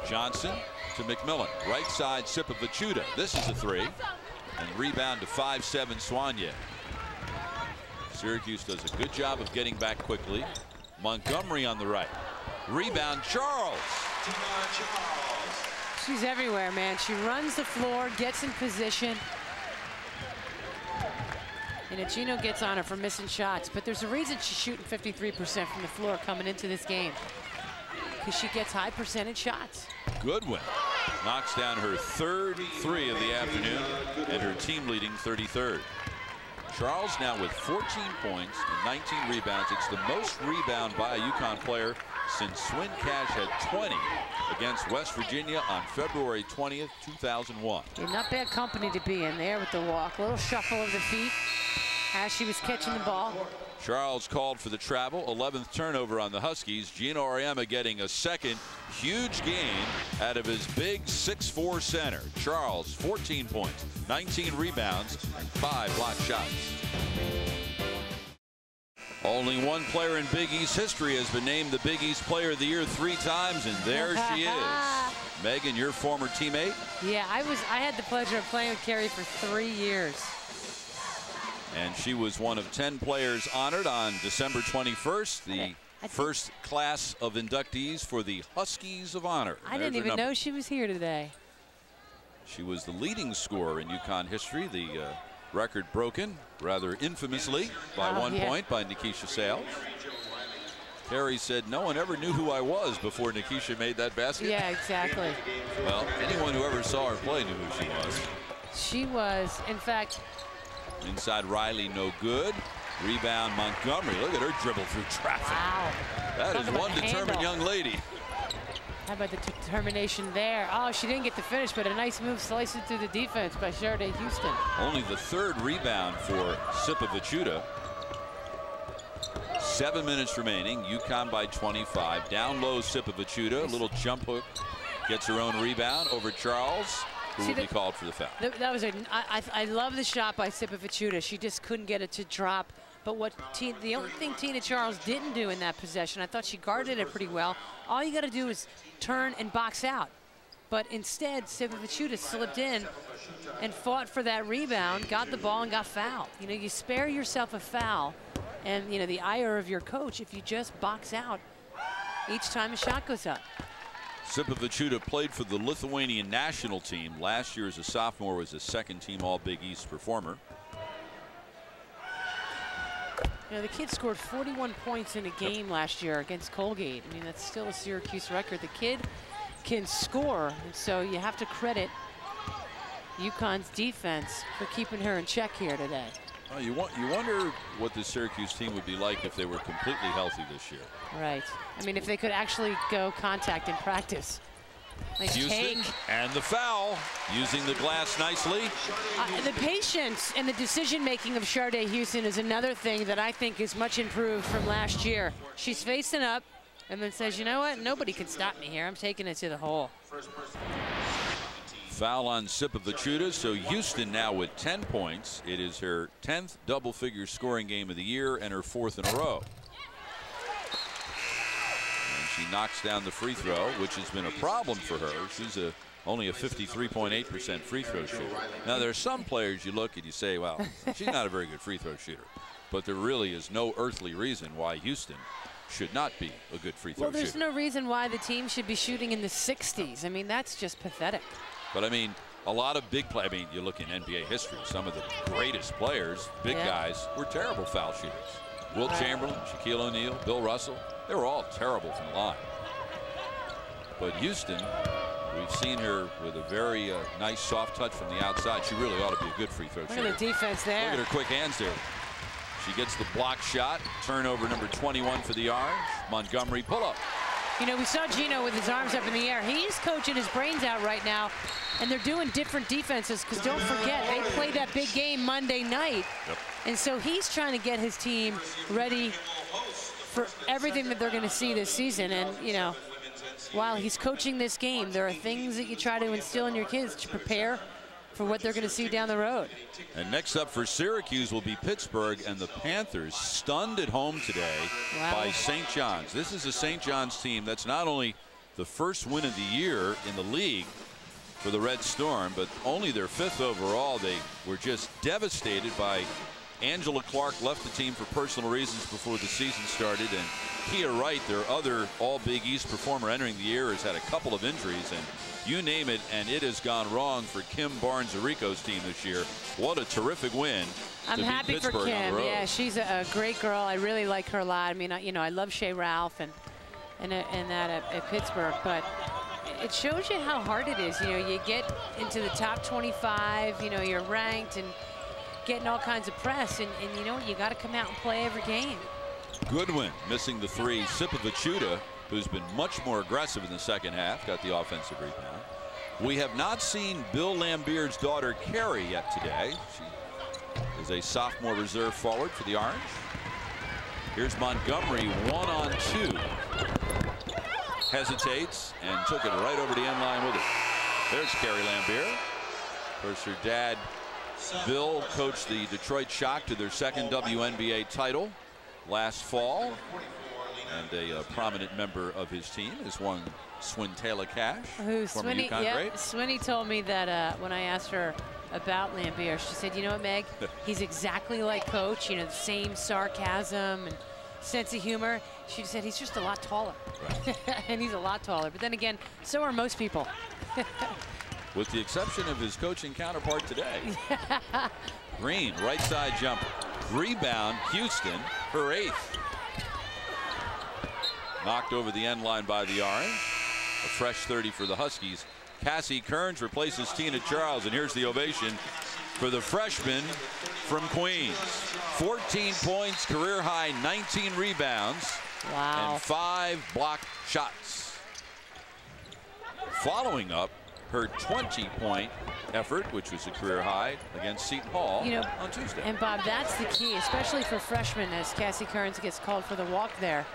[SPEAKER 2] Johnson to McMillan. Right side, Sipovichuta. This is a 3. And rebound to 5'7" Soignier. Syracuse does a good job of getting back quickly. Montgomery on the right. Rebound, Charles.
[SPEAKER 4] She's everywhere, man. She runs the floor, gets in position. And Gino gets on her for missing shots, but there's a reason she's shooting 53% from the floor coming into this game, because she gets high percentage shots.
[SPEAKER 2] Goodwin knocks down her 3rd 3 of the afternoon and her team leading 33rd. Charles now with 14 points and 19 rebounds. It's the most rebound by a UConn player since Swin Cash had 20 against West Virginia on February 20th, 2001.
[SPEAKER 4] Yeah, not bad company to be in there with the walk. A little shuffle of the feet as she was catching the ball.
[SPEAKER 2] Charles called for the travel. 11th turnover on the Huskies. Gino Auriemma getting a second huge game out of his big 6'4" center. Charles 14 points, 19 rebounds, and 5 block shots. Only one player in Big East history has been named the Big East Player of the Year 3 times, and there she is. Megan, your former teammate?
[SPEAKER 4] Yeah, I had the pleasure of playing with Carrie for 3 years.
[SPEAKER 2] And she was one of 10 players honored on December 21st, the first class of inductees for the Huskies of Honor.
[SPEAKER 4] I didn't even know she was here today.
[SPEAKER 2] She was the leading scorer in UConn history. The record broken rather infamously by 1 point by Nikisha Sales. Terry said no one ever knew who I was before Nikisha made that basket.
[SPEAKER 4] Yeah, exactly.
[SPEAKER 2] Well, anyone who ever saw her play knew who she was.
[SPEAKER 4] She was, in fact.
[SPEAKER 2] Inside Riley, no good. Rebound Montgomery. Look at her dribble through traffic.
[SPEAKER 4] Wow.
[SPEAKER 2] That is one determined young lady.
[SPEAKER 4] How about the determination there? Oh, she didn't get the finish, but a nice move slicing through the defense by Sharday Houston.
[SPEAKER 2] Only the 3rd rebound for Sipovichuta. 7 minutes remaining. UConn by 25. Down low, Sipovichuta. A little jump hook. Gets her own rebound over Charles, who will be called for the foul.
[SPEAKER 4] That was I love the shot by Sipovichuta. She just couldn't get it to drop. But the only thing Tina Charles didn't do in that possession, I thought she guarded it pretty well. All you got to do is turn and box out. But instead, Sipovichuta slipped in and fought for that rebound, got the ball, and got fouled. You know, you spare yourself a foul and, you know, the ire of your coach if you just box out each time a shot goes up.
[SPEAKER 2] Sipovichuta played for the Lithuanian national team. Last year as a sophomore was a 2nd team All Big East performer.
[SPEAKER 4] You know, the kid scored 41 points in a game last year against Colgate. I mean, that's still a Syracuse record. The kid can score, and so you have to credit UConn's defense for keeping her in check here today.
[SPEAKER 2] Well, you wonder what the Syracuse team would be like if they were completely healthy this year.
[SPEAKER 4] Right. I mean, if they could actually go contact in practice. Nice
[SPEAKER 2] Houston,
[SPEAKER 4] take.
[SPEAKER 2] and the foul, using the glass nicely.
[SPEAKER 4] The patience and the decision-making of Sharday Houston is another thing that I think is much improved from last year. She's facing up and then says, you know what, nobody can stop me here. I'm taking it to the hole.
[SPEAKER 2] Foul on Sipovichuta, so Houston now with 10 points. It is her 10th double-figure scoring game of the year and her 4th in a row. She knocks down the free throw, which has been a problem for her. She's only a 53.8% free throw shooter. Now, there are some players you look and you say, well, she's not a very good free throw shooter. But there really is no earthly reason why Houston should not be a good free throw shooter.
[SPEAKER 4] Well, there's no reason why the team should be shooting in the 60s. I mean, that's just pathetic.
[SPEAKER 2] But, I mean, a lot of big play. I mean, you look in NBA history, some of the greatest players, big guys, were terrible foul shooters. Wilt Chamberlain, Shaquille O'Neal, Bill Russell, they were all terrible from the line. But Houston, we've seen her with a very nice soft touch from the outside. She really ought to be a good free throw shooter.
[SPEAKER 4] Look at the defense there.
[SPEAKER 2] Look at her quick hands there. She gets the block shot. Turnover number 21 for the Orange. Montgomery pull up.
[SPEAKER 4] You know, we saw Gino with his arms up in the air. He's coaching his brains out right now, and they're doing different defenses because don't forget, they played that big game Monday night.
[SPEAKER 2] Yep.
[SPEAKER 4] And so he's trying to get his team ready for everything that they're going to see this season. And, you know, while he's coaching this game, there are things that you try to instill in your kids to prepare for what they're going to see down the road.
[SPEAKER 2] And next up for Syracuse will be Pittsburgh, and the Panthers stunned at home today by St. John's. This is a St. John's team that's not only the first win of the year in the league for the Red Storm, but only their 5th overall. They were just devastated by Angela Clark left the team for personal reasons before the season started, and Kia Wright, their other all-Big East performer entering the year, has had a couple of injuries, and you name it, and it has gone wrong for Kim Barnes-Arico's team this year. What a terrific win.
[SPEAKER 4] I'm happy for Kim. Yeah, she's a great girl. I really like her a lot. I mean, you know, I love Shea Ralph and that at Pittsburgh, but it shows you how hard it is. You know, you get into the top 25, you know, you're ranked and getting all kinds of press, and you know, you got to come out and play every game.
[SPEAKER 2] Goodwin missing the 3. Sipovichuta, who's been much more aggressive in the second half, got the offensive rebound. We have not seen Bill Lambier's daughter Carrie yet today. She is a sophomore reserve forward for the Orange. Here's Montgomery 1-on-2. Hesitates and took it right over the end line with it. There's Carrie Lambier. Of course, her dad Bill coached the Detroit Shock to their 2nd WNBA title last fall, and a prominent member of his team is one Swintala Cash, former UConn great.
[SPEAKER 4] Swinny told me that when I asked her about Lambier, she said, you know what, Meg, he's exactly like Coach, you know, the same sarcasm and sense of humor. She said he's just a lot taller. Right. And he's a lot taller, but then again, so are most people.
[SPEAKER 2] With the exception of his coaching counterpart today. Green, right side jumper. Rebound, Houston, her 8th. Knocked over the end line by the Orange. A fresh 30 for the Huskies. Cassie Kearns replaces Tina Charles, and here's the ovation for the freshman from Queens. 14 points, career high 19 rebounds.
[SPEAKER 4] Wow.
[SPEAKER 2] And 5 blocked shots. Following up her 20-point effort, which was a career high against Seton Hall, you know, on Tuesday.
[SPEAKER 4] And Bob, that's the key, especially for freshmen, as Cassie Kearns gets called for the walk there.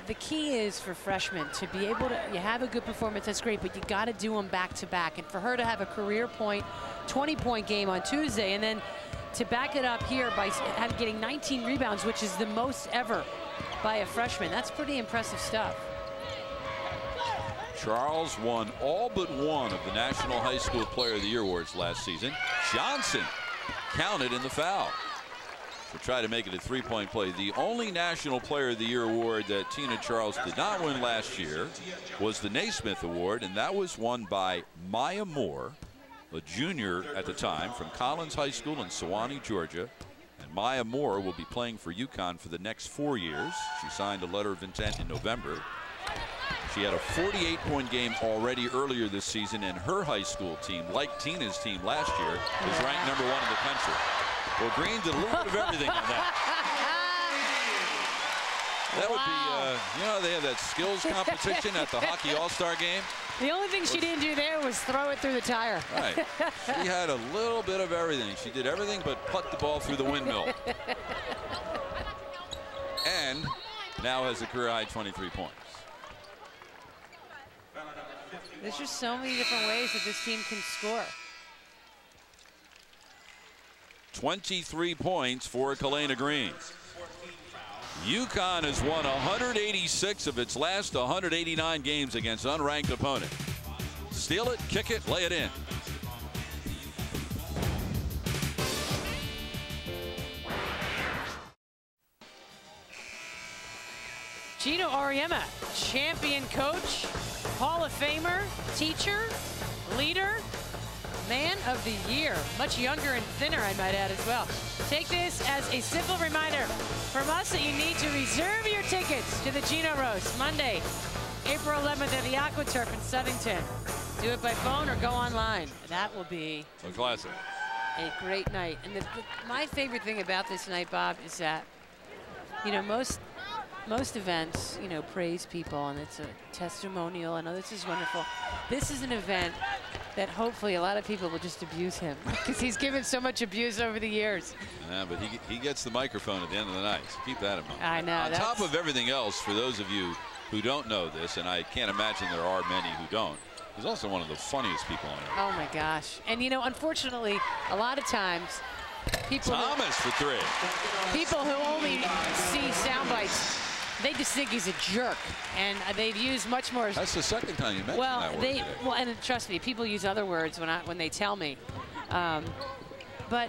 [SPEAKER 4] The key is for freshmen to be able to, you have a good performance, that's great, but you got to do them back to back. And for her to have a career point, 20-point game on Tuesday, and then to back it up here by getting 19 rebounds, which is the most ever by a freshman, that's pretty impressive stuff.
[SPEAKER 2] Charles won all but one of the National High School Player of the Year awards last season. Johnson counted in the foul to try to make it a 3-point play. The only National Player of the Year award that Tina Charles did not win last year was the Naismith Award, and that was won by Maya Moore, a junior at the time from Collins High School in Sewanee, Georgia. And Maya Moore will be playing for UConn for the next 4 years. She signed a letter of intent in November. She had a 48-point game already earlier this season, and her high school team, like Tina's team last year, is ranked #1 in the country. Well, Green did a little bit of everything in that. That would be, you know, they have that skills competition at the Hockey All-Star game.
[SPEAKER 4] The only thing she didn't do there was throw it through the tire.
[SPEAKER 2] Right. She had a little bit of everything. She did everything but putt the ball through the windmill. And now has a career-high 23 points.
[SPEAKER 4] There's just so many different ways that this team can score.
[SPEAKER 2] 23 points for Kalena Green. UConn has won 186 of its last 189 games against unranked opponent. Steal it, kick it, lay it in.
[SPEAKER 4] Gino Auriemma, champion coach, Hall of Famer, teacher, leader, man of the year. Much younger and thinner, I might add as well. Take this as a simple reminder from us that you need to reserve your tickets to the Gino Roast Monday, April 11th at the AquaTurf in Southington. Do it by phone or go online. That will be
[SPEAKER 2] a classic.
[SPEAKER 4] A great night. And my favorite thing about this night, Bob, is that, you know, most most events, you know, praise people and it's a testimonial. I know this is wonderful. This is an event that hopefully a lot of people will just abuse him because he's given so much abuse over the years.
[SPEAKER 2] Yeah, but he gets the microphone at the end of the night. So keep that in mind.
[SPEAKER 4] I know.
[SPEAKER 2] On top of everything else, for those of you who don't know this, and I can't imagine there are many who don't, he's also one of the funniest people on earth.
[SPEAKER 4] Oh my gosh. And you know, unfortunately, a lot of times people
[SPEAKER 2] Thomas for three.
[SPEAKER 4] People who only see sound bites, they just think he's a jerk, and they've used much more.
[SPEAKER 2] That's the second time you mentioned that word today.
[SPEAKER 4] Well, and trust me, people use other words when they tell me, but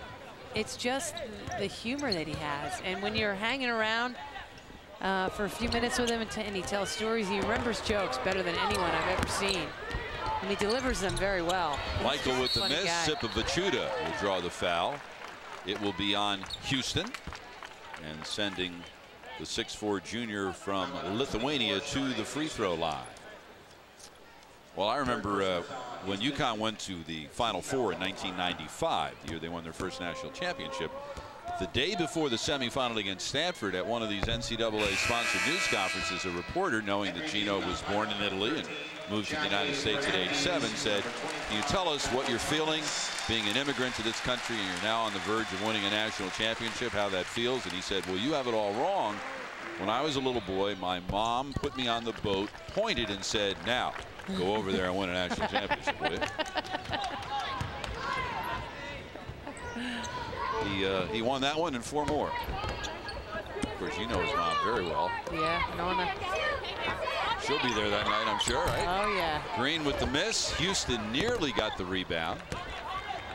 [SPEAKER 4] it's just the humor that he has. And when you're hanging around for a few minutes with him and he tells stories, he remembers jokes better than anyone I've ever seen, and he delivers them very well.
[SPEAKER 2] Michael with the miss. Sipovichuda will draw the foul. It will be on Houston, and sending the 6'4" junior from Lithuania to the free throw line. Well, I remember when UConn went to the Final Four in 1995, the year they won their first national championship. The day before the semifinal against Stanford, at one of these NCAA-sponsored news conferences, a reporter, knowing that Gino was born in Italy and moved to the United States at age 7, said, "Can you tell us what you're feeling being an immigrant to this country and you're now on the verge of winning a national championship, how that feels?" And he said, "Well, you have it all wrong. When I was a little boy, my mom put me on the boat, pointed and said, 'Now, go over there and win a national championship, will you?'" He won that one and 4 more. Of course, you know his mom very well.
[SPEAKER 4] Yeah, Norma.
[SPEAKER 2] She'll be there that night, I'm sure, right?
[SPEAKER 4] Oh, yeah.
[SPEAKER 2] Green with the miss. Houston nearly got the rebound.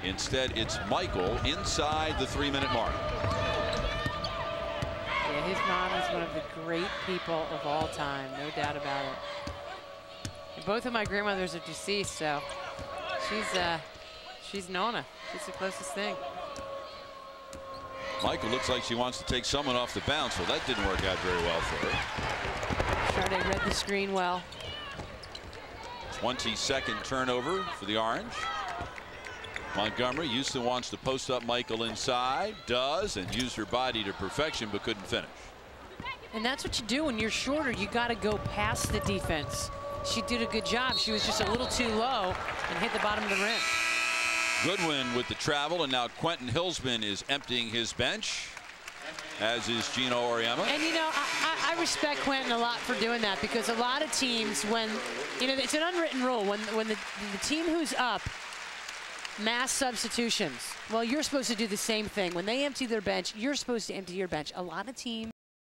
[SPEAKER 2] Instead, it's Michael inside the 3-minute mark.
[SPEAKER 4] Yeah, his mom is one of the great people of all time, no doubt about it. And both of my grandmothers are deceased, so she's Nona. She's the closest thing.
[SPEAKER 2] Michael looks like she wants to take someone off the bounce. Well, that didn't work out very well for her.
[SPEAKER 4] Sade read the screen well.
[SPEAKER 2] 22nd turnover for the Orange. Montgomery. Houston wants to post up Michael inside. Does, and use her body to perfection, but couldn't finish.
[SPEAKER 4] And that's what you do when you're shorter. You got to go past the defense. She did a good job. She was just a little too low and hit the bottom of the rim.
[SPEAKER 2] Goodwin with the travel, and now Quentin Hillsman is emptying his bench, as is Gino Auriemma.
[SPEAKER 4] And you know, I respect Quentin a lot for doing that, because a lot of teams, when, you know, it's an unwritten rule, when the team who's up, mass substitutions. Well, you're supposed to do the same thing. When they empty their bench, you're supposed to empty your bench. A lot of teams